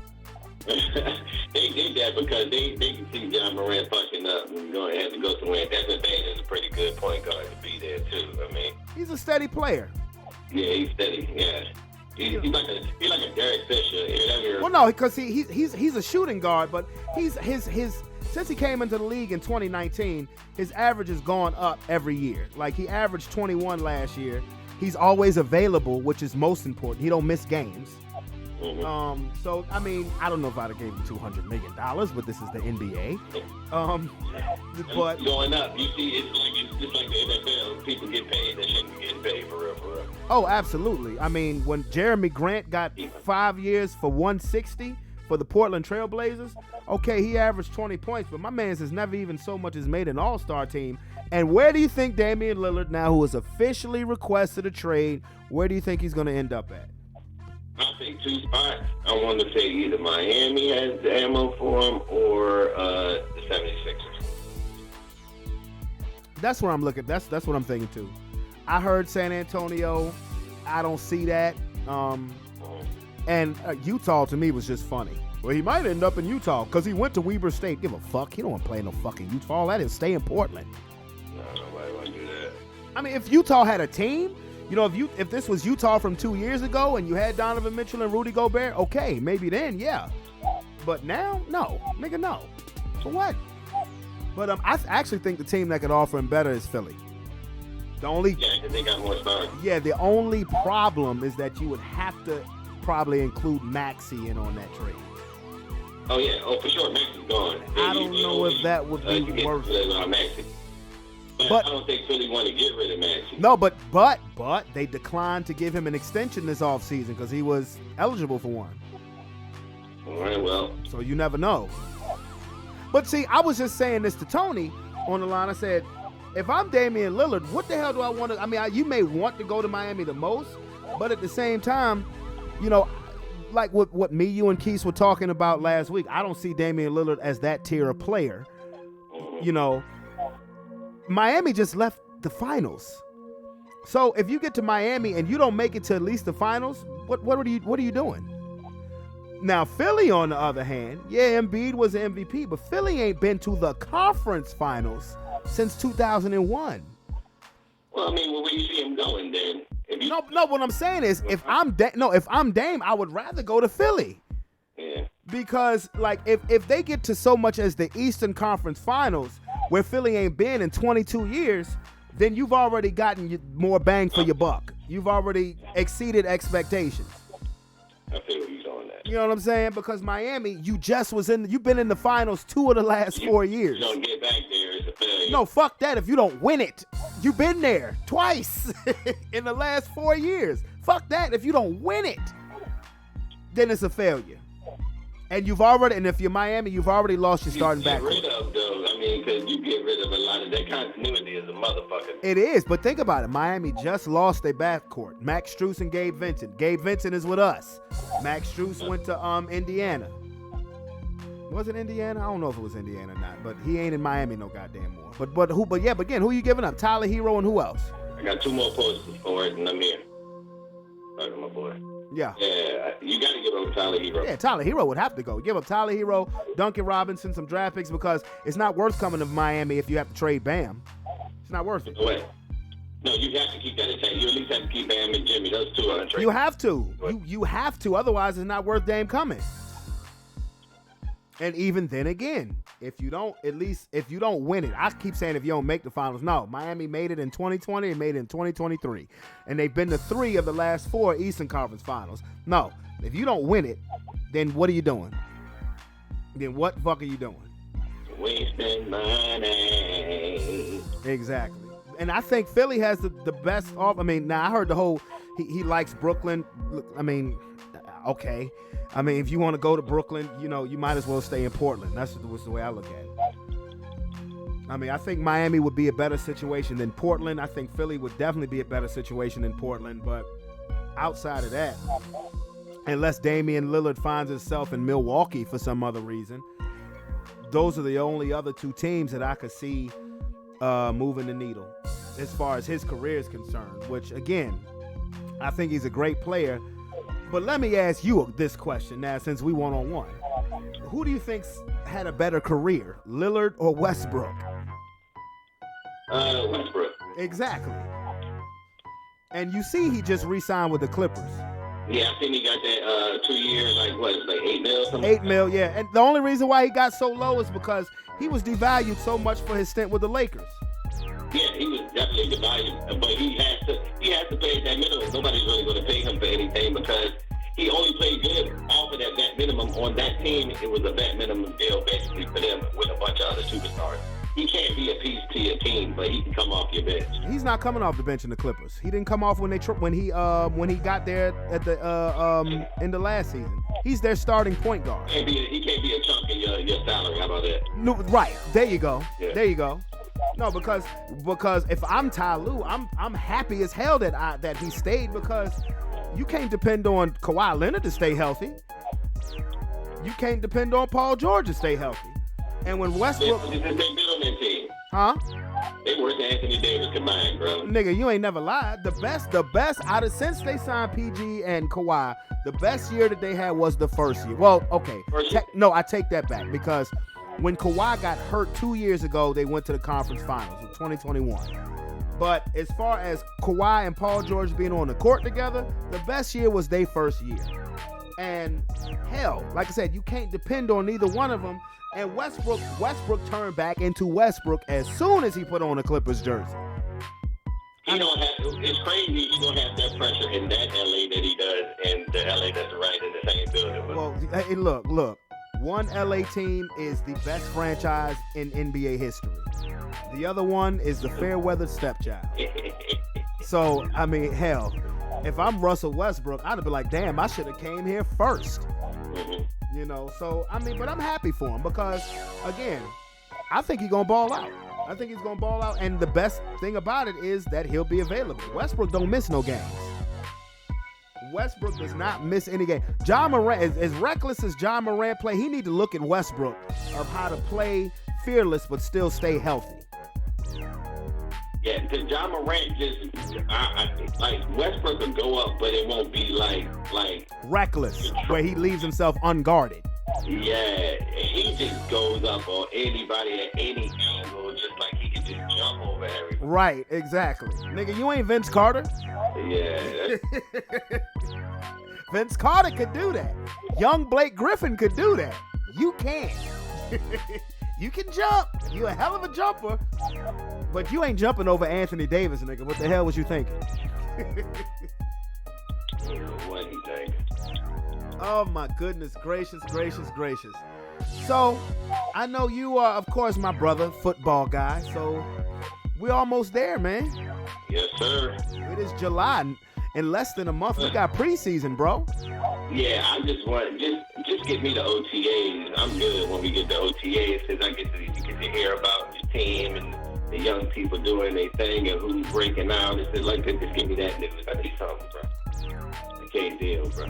They did that because they can see John Morant fucking up and going to have to go somewhere. Desmond Bain is a pretty good point guard to be there too. I mean, he's a steady player. Yeah, he's steady. Yeah, he's like a Derek Fisher. Well, no, because he's a shooting guard, but his since he came into the league in 2019, his average has gone up every year. Like he averaged 21 last year. He's always available, which is most important. He don't miss games. Mm-hmm. So I mean, I don't know if I'd have gave him $200 million, but this is the NBA. But going up, you see, it's like the NFL. People get paid. They shouldn't be getting paid for real. Oh, absolutely. I mean, when Jeremy Grant got 5 years for $160 for the Portland Trailblazers, okay, he averaged 20 points, but my man's has never even so much as made an all-star team. And where do you think Damian Lillard, now who has officially requested a trade, where do you think he's going to end up at? I think 2 spots. I want to say either Miami has the ammo for him or the 76ers. That's where I'm looking. That's what I'm thinking too. I heard San Antonio. I don't see that. And Utah to me was just funny. Well, he might end up in Utah because he went to Weber State. Give a fuck. He don't want to play in no fucking Utah. All that is stay in Portland. No, nobody want to do that. I mean, if Utah had a team, if this was Utah from 2 years ago and you had Donovan Mitchell and Rudy Gobert, okay, maybe then, yeah. But now, no. Nigga, no. For what? But I actually think the team that could offer him better is Philly. Yeah, because they got more stars. Yeah, the only problem is that you would have to probably include Maxey in on that trade. Oh, yeah. Oh, for sure. Maxey's gone. I don't know if that would be worth it. Maxey. But I don't think Philly want to get rid of Maxey. No, but they declined to give him an extension this offseason because he was eligible for one. All right, well. So you never know. But see, I was just saying this to Tony on the line. I said, if I'm Damian Lillard, what the hell do I want to – I mean, you may want to go to Miami the most, but at the same time, like what me, you, and Keith were talking about last week, I don't see Damian Lillard as that tier of player. Miami just left the finals. So if you get to Miami and you don't make it to at least the finals, what are you doing? Now, Philly, on the other hand, yeah, Embiid was an MVP, but Philly ain't been to the conference finals since 2001. Well, I mean, where you see him going then? No, what I'm saying is, if I'm Dame, I would rather go to Philly. Yeah. Because, like, if they get to so much as the Eastern Conference Finals, where Philly ain't been in 22 years, then you've already gotten more bang for your buck. You've already exceeded expectations. I feel what you're on that. You know what I'm saying? Because Miami, you've been in the finals 2 of the last 4 years. You don't get back there, it's a failure. No, fuck that if you don't win it. You've been there twice in the last 4 years. Fuck that if you don't win it. Then it's a failure. And if you're Miami, you've already lost your starting backcourt. Get rid of, though. I mean, because you get rid of a lot of that continuity as a motherfucker. It is, but think about it. Miami just lost their backcourt. Max Strus and Gabe Vincent. Gabe Vincent is with us. Max Strus went to Indiana. Was it Indiana? I don't know if it was Indiana or not, but he ain't in Miami no goddamn more. But again, who you giving up? Tyler Hero and who else? I got 2 more posters for it, and I'm here. Talking to my boy. Yeah. Yeah, you got to give up Tyler Hero. Yeah, Tyler Hero would have to go. Give up Tyler Hero, Duncan Robinson, some draft picks, because it's not worth coming to Miami if you have to trade Bam. It's not worth it. Wait. No, you have to keep that in time. You at least have to keep Bam and Jimmy. Those 2 on trade. You have to. You have to. Otherwise, it's not worth Dame coming. And even then again, if you don't win it, I keep saying if you don't make the finals. No, Miami made it in 2020 and made it in 2023. And they've been to 3 of the last 4 Eastern Conference Finals. No, if you don't win it, then what are you doing? Then what the fuck are you doing? Wasting money. Exactly. And I think Philly has the best off. I mean, now I heard the whole, he likes Brooklyn. I mean, okay. I mean, if you want to go to Brooklyn, you might as well stay in Portland. That's the way I look at it. I mean, I think Miami would be a better situation than Portland. I think Philly would definitely be a better situation than Portland. But outside of that, unless Damian Lillard finds himself in Milwaukee for some other reason, those are the only other 2 teams that I could see moving the needle as far as his career is concerned, which, again, I think he's a great player. But let me ask you this question now, since we one-on-one. Who do you think's had a better career, Lillard or Westbrook? Westbrook. Exactly. And you see he just re-signed with the Clippers. Yeah, I think he got that 2 years, like 8 mil or something? 8 mil, yeah. And the only reason why he got so low is because he was devalued so much for his stint with the Lakers. Yeah, he was definitely devalued, but he has to pay that minimum. Nobody's really going to pay him for anything because he only played good off of that vet minimum on that team. It was a vet minimum deal basically for them with a bunch of other superstars. He can't be a piece to your team, but he can come off your bench. He's not coming off the bench in the Clippers. He didn't come off when he got there at the in the last season. He's their starting point guard. He can't be a chunk of your salary. How about that? No, right. There you go. Yeah. There you go. No, because if I'm Ty Lue, I'm happy as hell that he stayed, because you can't depend on Kawhi Leonard to stay healthy. You can't depend on Paul George to stay healthy. And when Westbrook, They built on that team. huh? They worse than Anthony Davis combined, bro. Nigga, you ain't never lied. The best out of since they signed PG and Kawhi, the best year that they had was the first year. Well, okay. First year. No, I take that back, because when Kawhi got hurt 2 years ago, they went to the conference finals in 2021. But as far as Kawhi and Paul George being on the court together, the best year was their first year. And hell, like I said, you can't depend on either one of them. And Westbrook turned back into Westbrook as soon as he put on a Clippers jersey. He don't have. It's crazy. He don't have that pressure in that LA that he does, and the LA that's right in the same building. But Well, hey, look. One LA team is the best franchise in NBA history. The other one is the fair-weather stepchild. So, I mean, hell, if I'm Russell Westbrook, I'd be like, damn, I should have came here first. Mhm. You know, so, I mean, but I'm happy for him because, again, I think he's going to ball out. I think he's going to ball out, and the best thing about it is that he'll be available. Westbrook don't miss no games. Westbrook does not miss any game. John Morant, as reckless as John Morant play, he need to look at Westbrook of how to play fearless but still stay healthy. Yeah, because John Morant just, like Westbrook will go up, but it won't be like. Reckless, where he leaves himself unguarded. Yeah, he just goes up on anybody at any angle, just like he can just jump over everybody. Right, exactly. Nigga, you ain't Vince Carter. Yeah, Vince Carter could do that. Young Blake Griffin could do that. You can't. You can jump. You a hell of a jumper. But you ain't jumping over Anthony Davis, nigga. What the hell was you thinking? what he think? Oh my goodness gracious. So, I know you are, of course, my brother, football guy. So, we're almost there, man. Yes, sir. It is July. In less than a month, we got preseason, bro. Yeah, I just want just get me the OTAs. I'm good when we get the OTAs because I get to hear about the team and the young people doing their thing and who's breaking out. It's like just give me that news. I need something, bro. I can't deal, bro.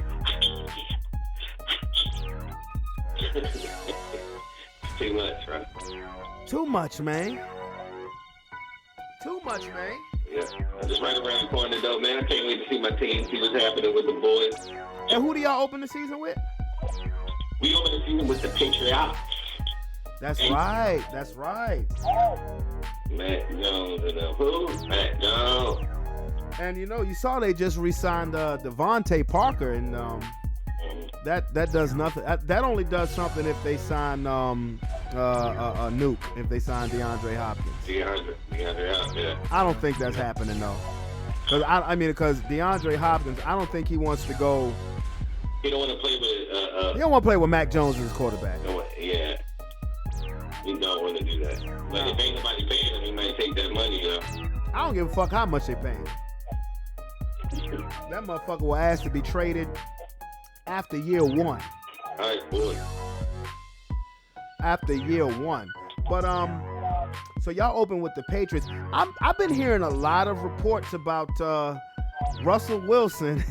Too much, bro. Too much, man. Yeah, I'm just right around the corner, though, man. I can't wait to see my team, see what's happening with the boys. And who do y'all open the season with? We open the season with the Patriots. That's right. Matt Jones and who? Matt Jones. And you saw they just re-signed Devontae Parker, and that does nothing. That only does something if they sign a nuke. If they sign DeAndre Hopkins. DeAndre Hopkins. Yeah. I don't think that's happening though. Because DeAndre Hopkins, I don't think he wants to go. He don't want to play with. He don't want to play with Mac Jones as his quarterback. Yeah. He don't want to do that. But if ain't nobody paying him, he might take that money, I don't give a fuck how much they pay him. That motherfucker will ask to be traded after year one. All right, boy. After year one. But so y'all open with the Patriots. I've been hearing a lot of reports about Russell Wilson.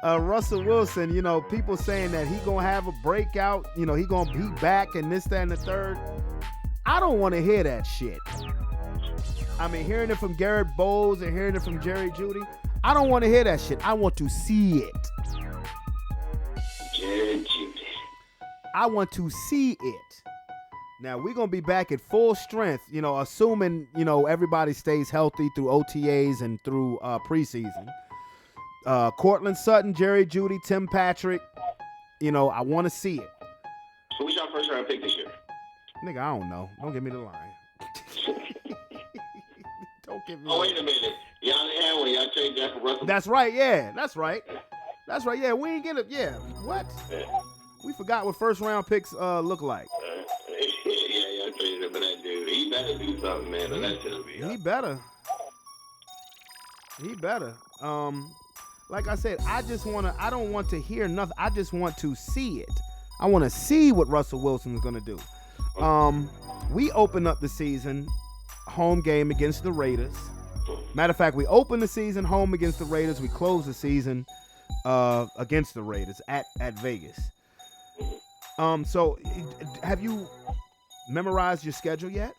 Russell Wilson, people saying that he gonna have a breakout, he gonna be back and this, that, and the third. I don't want to hear that shit. I mean, hearing it from Garrett Bowles and hearing it from Jerry Jeudy, I don't want to hear that shit. I want to see it. Jerry Jeudy. I want to see it. Now, we're going to be back at full strength, assuming, everybody stays healthy through OTAs and through preseason. Cortland Sutton, Jerry Jeudy, Tim Patrick, I want to see it. So who's your first round pick this year? Nigga, I don't know. Don't give me the line. Don't give me Oh, wait a minute. Y'all didn't have one. Y'all traded that for Russell? That's right, yeah. That's right. Yeah, we ain't get it. Yeah, what? Yeah. We forgot what first round picks look like. Yeah, y'all traded him for that dude. He better do something, man, or that should be He better. Like I said, I don't want to hear nothing. I just want to see it. I want to see what Russell Wilson is going to do. We open up the season home game against the Raiders. Matter of fact, we open the season home against the Raiders. We close the season against the Raiders at Vegas. So have you memorized your schedule yet?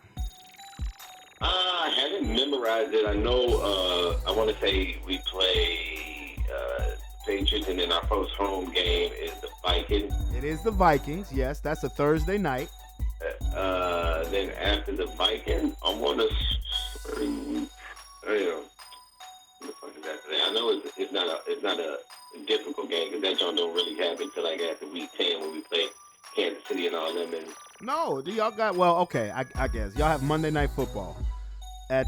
I haven't memorized it. I know. I want to say we play Patriots, and then our first home game is the Vikings. It is the Vikings. Yes, that's a Thursday night. Then after the Vikings, I want to. What the fuck is after that? I know it's not a difficult game because that joint don't really happen until like after week 10 when we play Kansas City and all them. And no, y'all got okay. I guess y'all have Monday Night Football at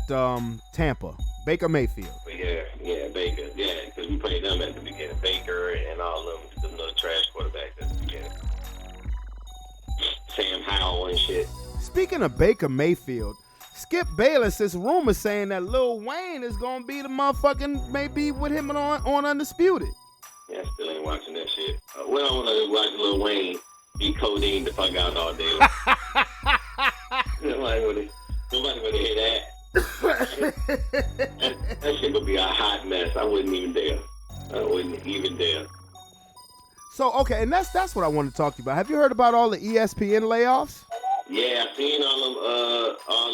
Tampa, Baker Mayfield. Yeah, Baker. Yeah, because we played them at the beginning. Baker and all them, the little trash quarterbacks at the beginning. Sam Howell and shit. Speaking of Baker Mayfield, Skip Bayless is rumors saying that Lil Wayne is gonna be the motherfucking maybe with him on Undisputed. Yeah, I still ain't watching that shit. We don't want to watch Lil Wayne be codeine the fuck out all day. Nobody would hear that. That shit would be a hot mess. I wouldn't even dare. So okay, and that's what I want to talk to you about. Have you heard about all the ESPN layoffs? Yeah, I've seen all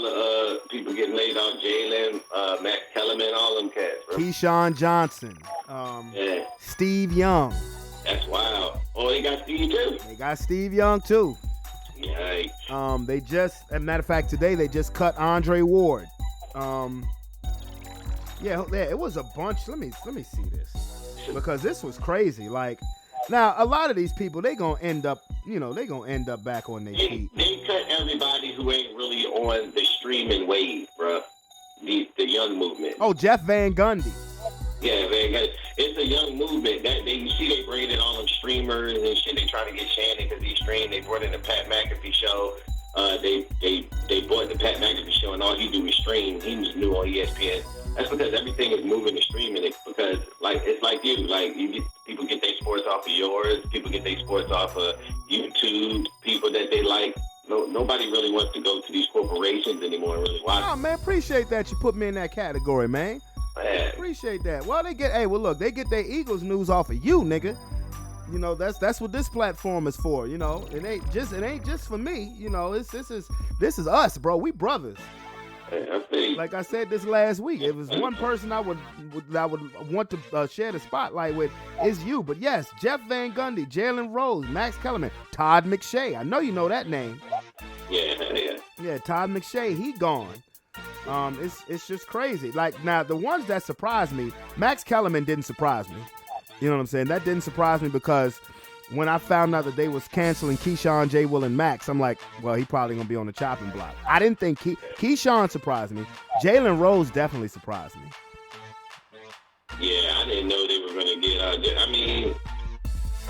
the people getting laid off. Jalen, Matt Kellerman, all them cats, bro. Keyshawn Johnson, Yeah, Steve Young. that's wild. Oh, they got Steve too. They got Steve Young too. Yikes. They just, as a matter of fact, today they just cut Andre Ward. Yeah, it was a bunch. Let me see this because this was crazy. Like, now a lot of these people they gonna end up back on their feet. They cut everybody who ain't really on the streaming wave, bro. The young movement. Oh, Jeff Van Gundy. Yeah, man, it's a young movement. You see they bring in all them streamers and shit. They trying to get Shannon because he streamed. They brought in the Pat McAfee show. They bought the Pat McAfee show, and all he do is stream. He was new on ESPN. That's because everything is moving to streaming. It's because it's like people get their sports off of yours. People get their sports off of YouTube. People that they like. Nobody really wants to go to these corporations anymore and really watch. Oh man, appreciate that you put me in that category, man. Appreciate that. Well, they get their Eagles news off of you, nigga. You know, that's what this platform is for. You know, it ain't just for me. You know, this is us, bro. We brothers. Like I said this last week, it was one person I would want to share the spotlight with is you. But yes, Jeff Van Gundy, Jalen Rose, Max Kellerman, Todd McShay. I know you know that name. Yeah, Todd McShay, he gone. It's just crazy. Like, now the ones that surprised me, Max Kellerman didn't surprise me. You know what I'm saying? That didn't surprise me because when I found out that they was canceling Keyshawn, J. Will, and Max, I'm like, well, he probably gonna be on the chopping block. I didn't think Keyshawn surprised me. Jalen Rose definitely surprised me. Yeah, I didn't know they were gonna get out there. I mean,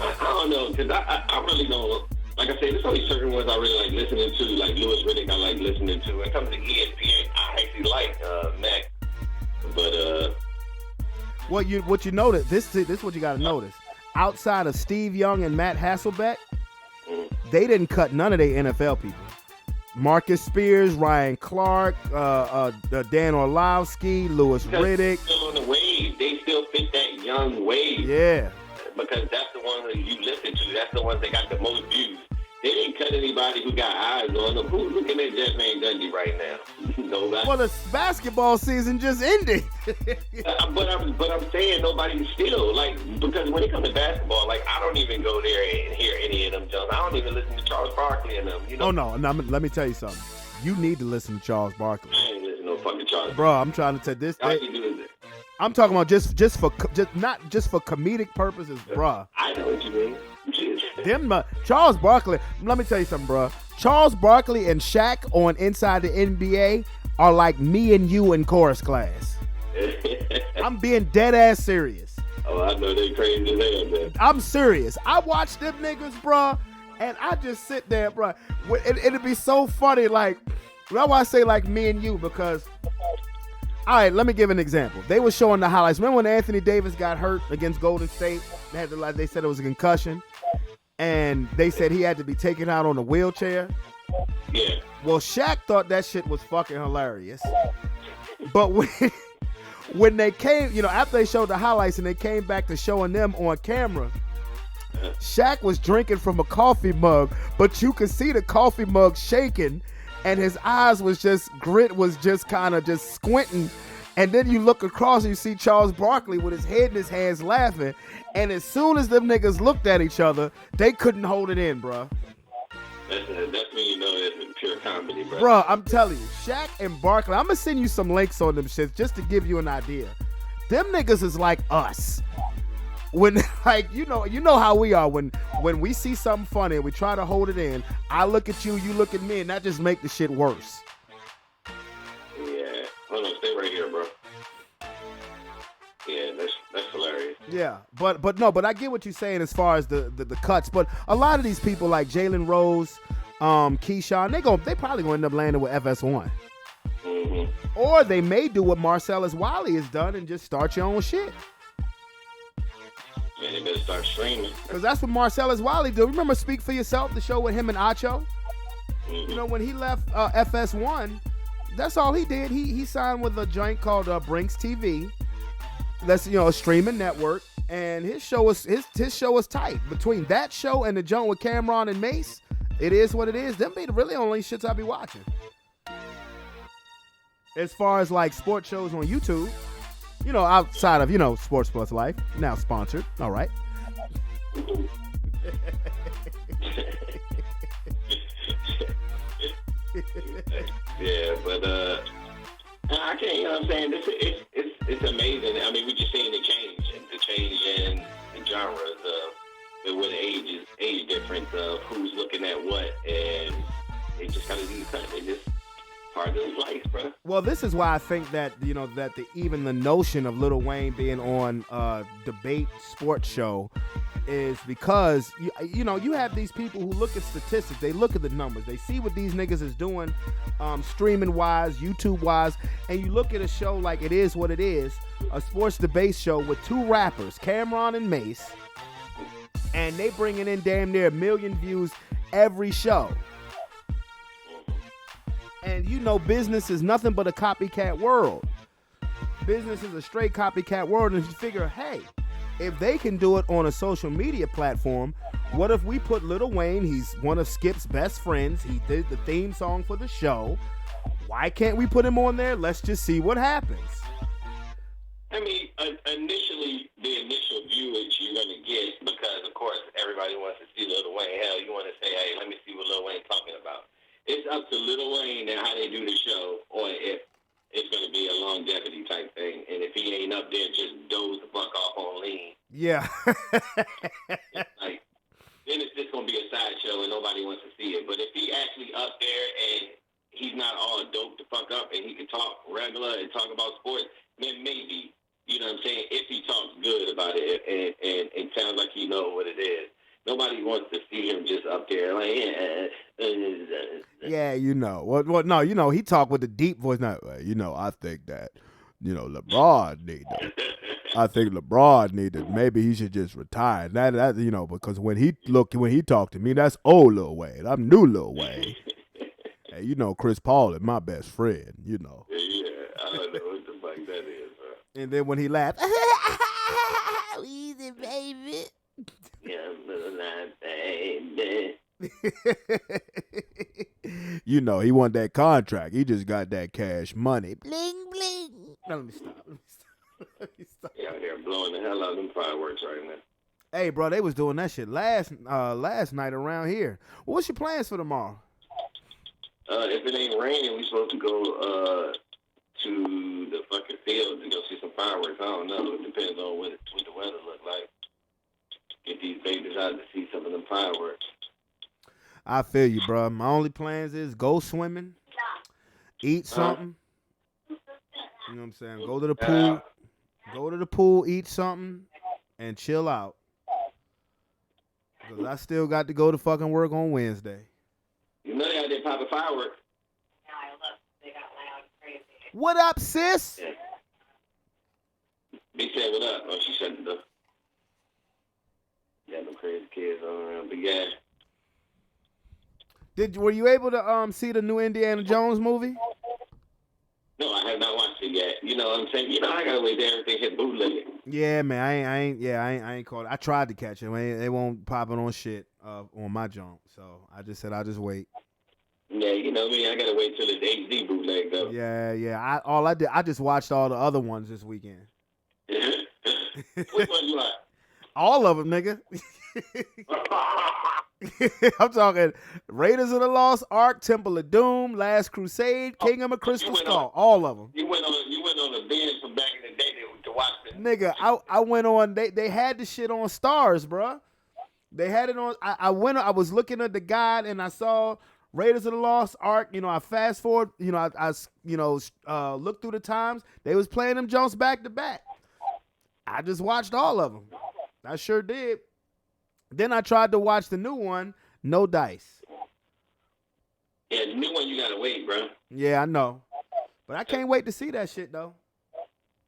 I don't know, because I really don't. Like I said, there's only certain ones I really like listening to, like Louis Riddick I like listening to. When it comes to ESPN, I actually like Mac. But what you notice, this is what you gotta notice. Outside of Steve Young and Matt Hasselbeck, they didn't cut none of their NFL people. Marcus Spears, Ryan Clark, Dan Orlovsky, Louis Riddick. Still on the wave. They still fit that young wave. Yeah. Because that's the one that you listen to. That's the ones that got the most views. They didn't cut anybody who got eyes on them. Who's looking at Jeff Van Gundy right now? Nobody. Well, the basketball season just ended. but I'm saying nobody still, like, because when it comes to basketball, like, I don't even go there and hear any of them jumps. I don't even listen to Charles Barkley and them. You know? Oh no, let me tell you something. You need to listen to Charles Barkley. I ain't listening to no fucking Charles. Bro, I'm trying to tell this. All you do is it. I'm talking about just not just for comedic purposes, bruh. I know what you mean. Charles Barkley, let me tell you something, bruh. Charles Barkley and Shaq on Inside the NBA are like me and you in chorus class. I'm being dead ass serious. Oh, I know they crazy as hell, man. I'm serious. I watch them niggas, bruh, and I just sit there, bruh. It'd be so funny, like, that's why I say like me and you, because, all right, let me give an example. They were showing the highlights. Remember when Anthony Davis got hurt against Golden State? They said it was a concussion. and they said he had to be taken out on a wheelchair. Yeah. Well, Shaq thought that shit was fucking hilarious. But when they came, after they showed the highlights and they came back to showing them on camera, Shaq was drinking from a coffee mug, but you could see the coffee mug shaking, and his eyes was just kind of just squinting. And then you look across and you see Charles Barkley with his head in his hands laughing. And as soon as them niggas looked at each other, they couldn't hold it in, bro. That's when you know it's pure comedy, bro. Bro, I'm telling you, Shaq and Barkley, I'm going to send you some links on them shits just to give you an idea. Them niggas is like us. When, like, you know how we are. When we see something funny and we try to hold it in, I look at you, you look at me, and that just make the shit worse. Yeah. Hold on, stay right here, bro. Yeah, that's hilarious. Yeah, but I get what you're saying as far as the cuts. But a lot of these people like Jalen Rose, Keyshawn, they probably gonna end up landing with FS1. Mm-hmm. Or they may do what Marcellus Wiley has done and just start your own shit. Man, they better start streaming. Because that's what Marcellus Wiley did. Remember Speak For Yourself, the show with him and Acho? Mm-hmm. When he left FS1, that's all he did. He signed with a joint called Brinks TV. That's a streaming network, and his show is tight. Between that show and the joint with Cameron and Mace, it is what it is. Them be the really only shits I be watching. As far as like sports shows on YouTube, outside of Sports Plus Life, now sponsored. All right. Yeah, but I can't. You know what I'm saying? It's amazing. I mean, we're just seeing the change in the genres of with age difference of who's looking at what, and they just kind of do the cut. They just part of life, bro. Well, this is why I think that even the notion of Lil Wayne being on a debate sports show is because you have these people who look at statistics, they look at the numbers, they see what these niggas is doing, streaming wise, YouTube wise, and you look at a show like It Is What It Is, a sports debate show with two rappers, Cameron and Mace, and they bringing in damn near 1 million views every show. And business is nothing but a copycat world. Business is a straight copycat world, and you figure, hey, if they can do it on a social media platform, what if we put Lil Wayne, he's one of Skip's best friends, he did the theme song for the show, why can't we put him on there? Let's just see what happens. I mean, initially, the initial viewage you're going to get, because, of course, everybody wants to see Lil Wayne. Hell, you want to say, hey, let me see what Lil Wayne's talking about. It's up to Lil Wayne and how they do the show, or if it's going to be a longevity type thing. And if he ain't up there, just doze the fuck off on lean. Yeah. Like, then it's just going to be a sideshow and nobody wants to see it. But if he actually up there and he's not all dope to fuck up and he can talk regular and talk about sports, then maybe, you know what I'm saying, if he talks good about it and it sounds like he knows what it is. Nobody wants to see him just up there like, yeah, Well, no, he talked with the deep voice. Now, I think that, LeBron needed. Maybe he should just retire. That because when he talked to me, that's old Lil Wayne. I'm new Lil Wayne. Hey, Chris Paul is my best friend. Yeah, I don't know what the fuck that is, bro. And then when he laughed, easy, baby. Yeah, baby. He want that contract. He just got that cash money. Bling, bling. No, let me stop. Yeah, they're blowing the hell out of them fireworks right now. Hey, bro, they was doing that shit last night around here. What's your plans for tomorrow? If it ain't raining, we supposed to go to the fucking field to go see some fireworks. I don't know. It depends on what the weather look like. Get these babies out to see some of them fireworks. I feel you, bro. My only plans is go swimming, eat something. You know what I'm saying? Go to the pool, eat something, and chill out. Because I still got to go to fucking work on Wednesday. You know they out there popping fireworks. What up, sis? Yeah. B said what up? Oh, she shut the door. Yeah, the crazy kids all around. But yeah. Were you able to see the new Indiana Jones movie? No, I have not watched it yet. You know what I'm saying? You know, I gotta wait till everything hit bootleg. Yeah, man, I ain't caught it. I tried to catch it. They won't pop it on shit on my junk. So I just said I'll just wait. Yeah, you know me. I gotta wait till it's HD bootleg though. Yeah. I just watched all the other ones this weekend. Which one you like? All of them, nigga. I'm talking Raiders of the Lost Ark, Temple of Doom, Last Crusade, Kingdom of Crystal Skull. All of them. You went on a binge from back in the day to watch it. Nigga, I went on. They had the shit on Stars, bruh. They had it on. I was looking at the guide and I saw Raiders of the Lost Ark. You know, I fast forward. You know, I looked through the times. They was playing them Jones back to back. I just watched all of them. I sure did. Then I tried to watch the new one, No Dice. Yeah, the new one you gotta wait, bro. Yeah, I know. But I can't wait to see that shit, though.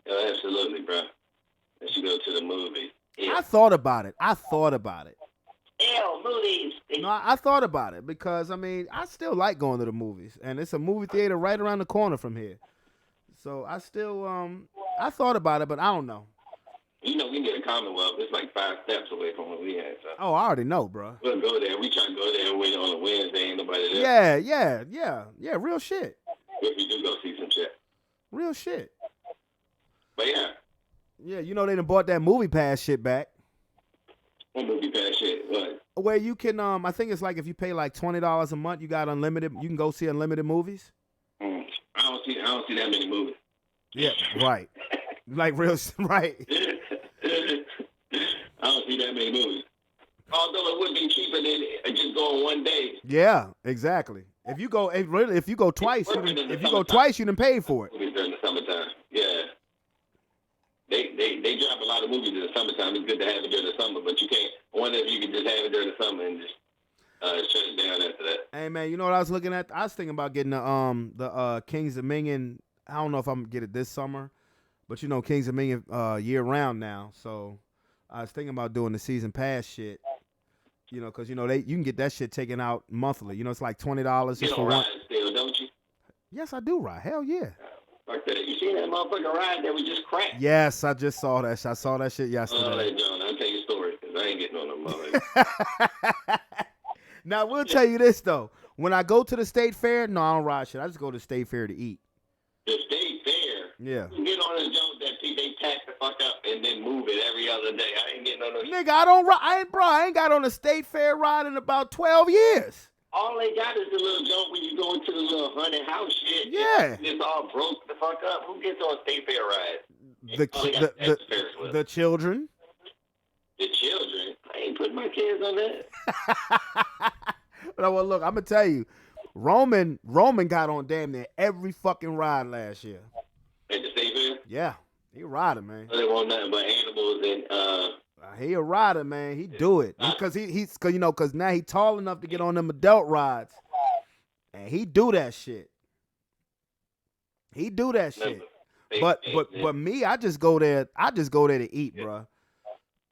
Oh, absolutely, bro. I should go to the movie. Yeah. I thought about it. Ew, movies. No, I thought about it because, I mean, I still like going to the movies. And it's a movie theater right around the corner from here. So I still, I thought about it, but I don't know. You know, we near the Commonwealth. It's like 5 steps away from where we at. So. Oh, I already know, bro. We'll go there. We try to go there and wait on a Wednesday. Ain't nobody there. Yeah, real shit. If we do go see some shit. Real shit. But yeah. Yeah, you know they done bought that movie pass shit back. What movie pass shit? What? Where you can, I think it's like if you pay like $20 a month, you got unlimited. You can go see unlimited movies. I don't see that many movies. Yeah, right. Like real, right. I don't see that many movies. Although it would be cheaper than just going one day. Yeah, exactly. If you go twice, you done paid for it. Movies during the summertime. Yeah. They drop a lot of movies in the summertime. It's good to have it during the summer, but you can't. I wonder if you could just have it during the summer and just shut it down after that. Hey man, you know what I was looking at? I was thinking about getting the Kings of Minion. I don't know if I'm gonna get it this summer, but you know Kings of Minion year round now. So I was thinking about doing the season pass shit. You know, because you know you can get that shit taken out monthly. You know, it's like $20 just for one. Ride still, don't you? Yes, I do ride. Hell yeah. Fuck that. You seen that motherfucker ride that was just cracked? Yes, I just saw that. I saw that shit yesterday. Oh, hey, John, I'll tell you a story because I ain't getting on no mother. Now, we'll tell you this, though. When I go to the state fair, no, I don't ride shit. I just go to the state fair to eat. The state fair? Yeah. You get on a jump that they tack the fuck up and then move it every other day. I ain't getting on no Nigga, I don't ride. I ain't got on a state fair ride in about 12 years. All they got is the little jump when you go into the little haunted house shit. Yeah. It's all broke the fuck up. Who gets on state fair ride? The children. The children? I ain't putting my kids on that. Well, look, I'm going to tell you. Roman got on damn near every fucking ride last year. At the state fair? Yeah. He riding, man. They want nothing but animals and he a rider, man. He do it because now he tall enough to get on them adult rides, and he do that shit. But me, I just go there. To eat, bro,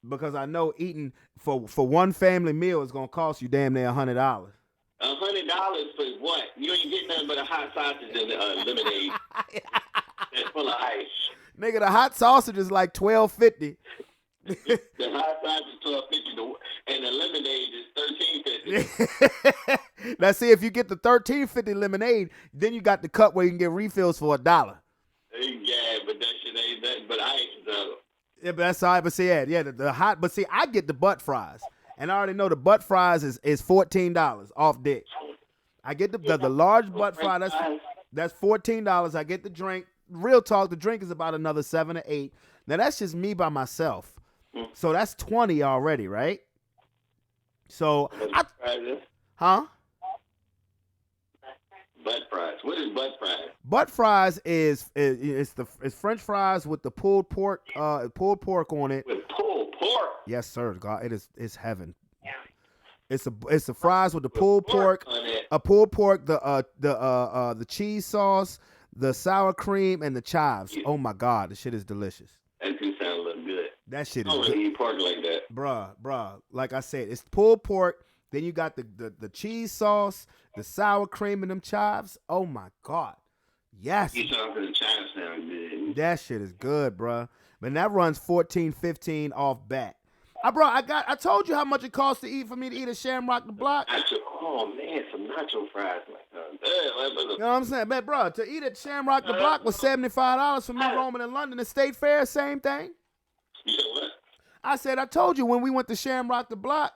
because I know eating for one family meal is gonna cost you damn near $100. $100 for what? You ain't getting nothing but a hot sausage and lemonade that's full of ice. Nigga, the hot sausage is like $12.50. The hot sausage is $12.50 and the lemonade is $13.50. Now, see, if you get the $13.50 lemonade, then you got the cup where you can get refills for $1. Yeah, but that shit ain't nothing but ice, though. Yeah, but that's all right. But see, the hot. But see, I get the butt fries, and I already know the butt fries is $14 off dick. I get the large butt fry. That's $14. I get the drink. Real talk, the drink is about another $7 or $8. Now that's just me by myself. So that's $20 already, right? So huh? Butt fries. What is butt fries? Butt fries is French fries with the pulled pork on it. With pulled pork? Yes, sir. God, it's heaven. It's the fries with the pulled pork, the cheese sauce, the sour cream, and the chives. Oh my God, the shit is delicious. That do sound a little good. That shit I is don't good. really eat pork like that. Bruh. Like I said, it's pulled pork. Then you got the cheese sauce, the sour cream, and them chives. Oh my God. Yes. You talking the chives sound good. That shit is good, bruh. Man, that runs 14, 15 off bat. I told you how much it costs to eat for me to eat a Shamrock the Block. Oh man, some nacho fries. You know what I'm saying? Man, bro, to eat at Shamrock the Block was $75 for me roaming in London. The State Fair, same thing. You know what? I said, I told you when we went to Shamrock the Block,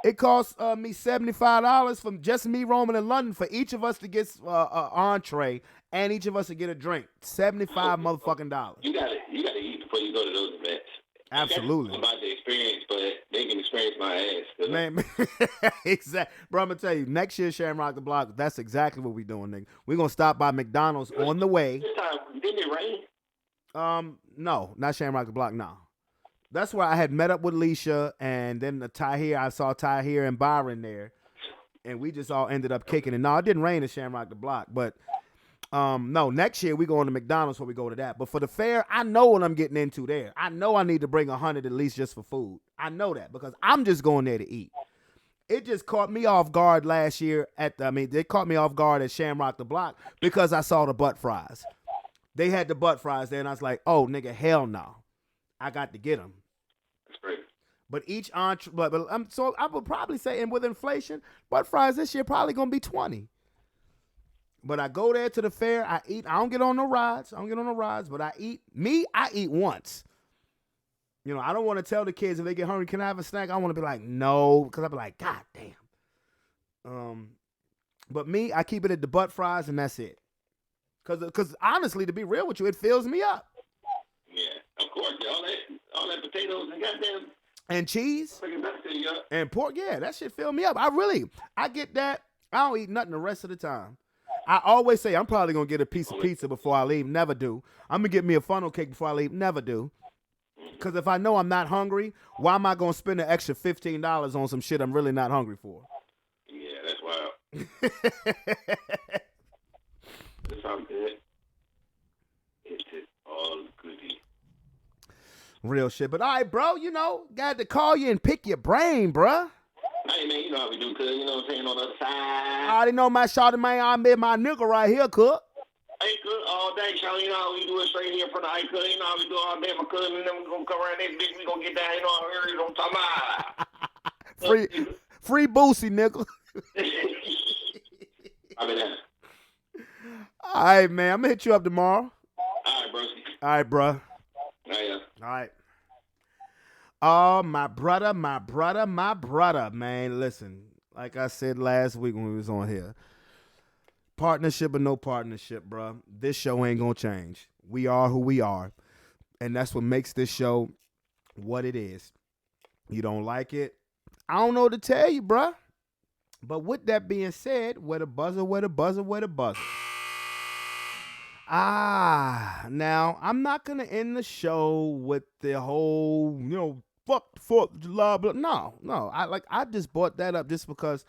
it cost me $75 from just me roaming in London for each of us to get an entree and each of us to get a drink. $75 motherfucking dollars. You gotta eat before you go to those events. Absolutely. That's about the experience, but they can experience my ass. Man, exactly. Bro, I'm going to tell you, next year, Shamrock the Block, that's exactly what we doing, nigga. We're going to stop by McDonald's on the way. This time, didn't it rain? No, not Shamrock the Block, no. That's where I had met up with Leisha, and then I saw Tahir and Byron there, and we just all ended up kicking it. No, it didn't rain at Shamrock the Block, but no, next year we going to McDonald's before we go to that. But for the fair, I know what I'm getting into there. I know I need to bring 100 at least just for food. I know that because I'm just going there to eat. It just caught me off guard last year they caught me off guard at Shamrock the Block because I saw the butt fries. They had the butt fries there, and I was like, oh, nigga, hell no. I got to get them. That's great. But each entree, so I would probably say, and with inflation, butt fries this year probably going to be $20. But I go there to the fair, I eat. I don't get on no rides. But I eat. I eat once. You know, I don't want to tell the kids if they get hungry, can I have a snack? I want to be like, no, because I'll be like, God damn. But I keep it at the butt fries, and that's it. Because honestly, to be real with you, it fills me up. Yeah, of course. All that potatoes and goddamn. And cheese. And pork, yeah, that shit fill me up. I get that. I don't eat nothing the rest of the time. I always say I'm probably going to get a piece of pizza before I leave. Never do. I'm going to get me a funnel cake before I leave. Never do. Because if I know I'm not hungry, why am I going to spend an extra $15 on some shit I'm really not hungry for? Yeah, that's wild. That sounds good. It's just all goody. Real shit. But all right, bro, got to call you and pick your brain, bruh. Hey, man, you know how we do, cuz. You know what I'm saying? On the other side. I already know my shawty, man. I met my nigga right here, cuz. Hey, cuz, all day, Charlie. You know how we do it straight here from the high, cuz. You know how we do all day, my cousin. And then we're going to come around this bitch. We're going to get down. You know what I'm talking about? Free Boosie, nigga. I mean that. All right, man. I'm going to hit you up tomorrow. All right, bro. All right, bro. Yeah. All right. Oh, my brother, man. Listen, like I said last week when we was on here, partnership or no partnership, bro, this show ain't going to change. We are who we are, and that's what makes this show what it is. You don't like it? I don't know what to tell you, bro. But with that being said, where the buzzer. Now, I'm not going to end the show with the whole, fuck the 4th of July. But no. I just brought that up just because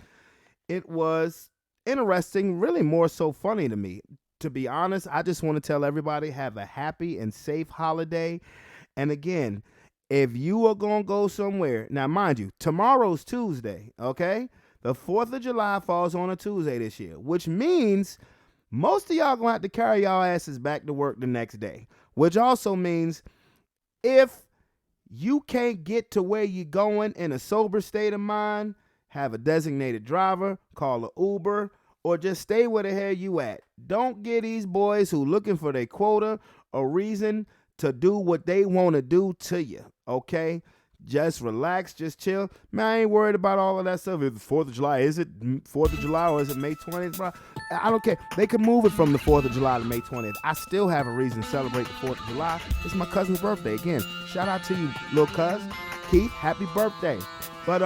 it was interesting, really more so funny to me. To be honest, I just want to tell everybody, have a happy and safe holiday. And again, if you are going to go somewhere, now mind you, tomorrow's Tuesday, okay? The 4th of July falls on a Tuesday this year, which means most of y'all gonna have to carry y'all asses back to work the next day, which also means if you can't get to where you're going in a sober state of mind, have a designated driver, call an Uber, or just stay where the hell you at. Don't get these boys who looking for their quota a reason to do what they want to do to you, okay? Just relax, just chill. Man, I ain't worried about all of that stuff. If it's 4th of July, is it 4th of July or is it May 20th, bro? I don't care. They can move it from the 4th of July to May 20th. I still have a reason to celebrate the 4th of July. It's my cousin's birthday. Again, shout out to you, little cuz. Keith, happy birthday. But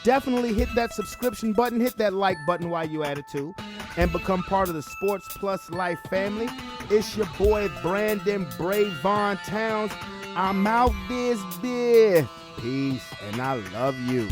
definitely hit that subscription button, hit that like button while you at it too, and become part of the Sports Plus Life family. It's your boy Brandon Brevon Towns. I'm out this bitch. Peace, and I love you.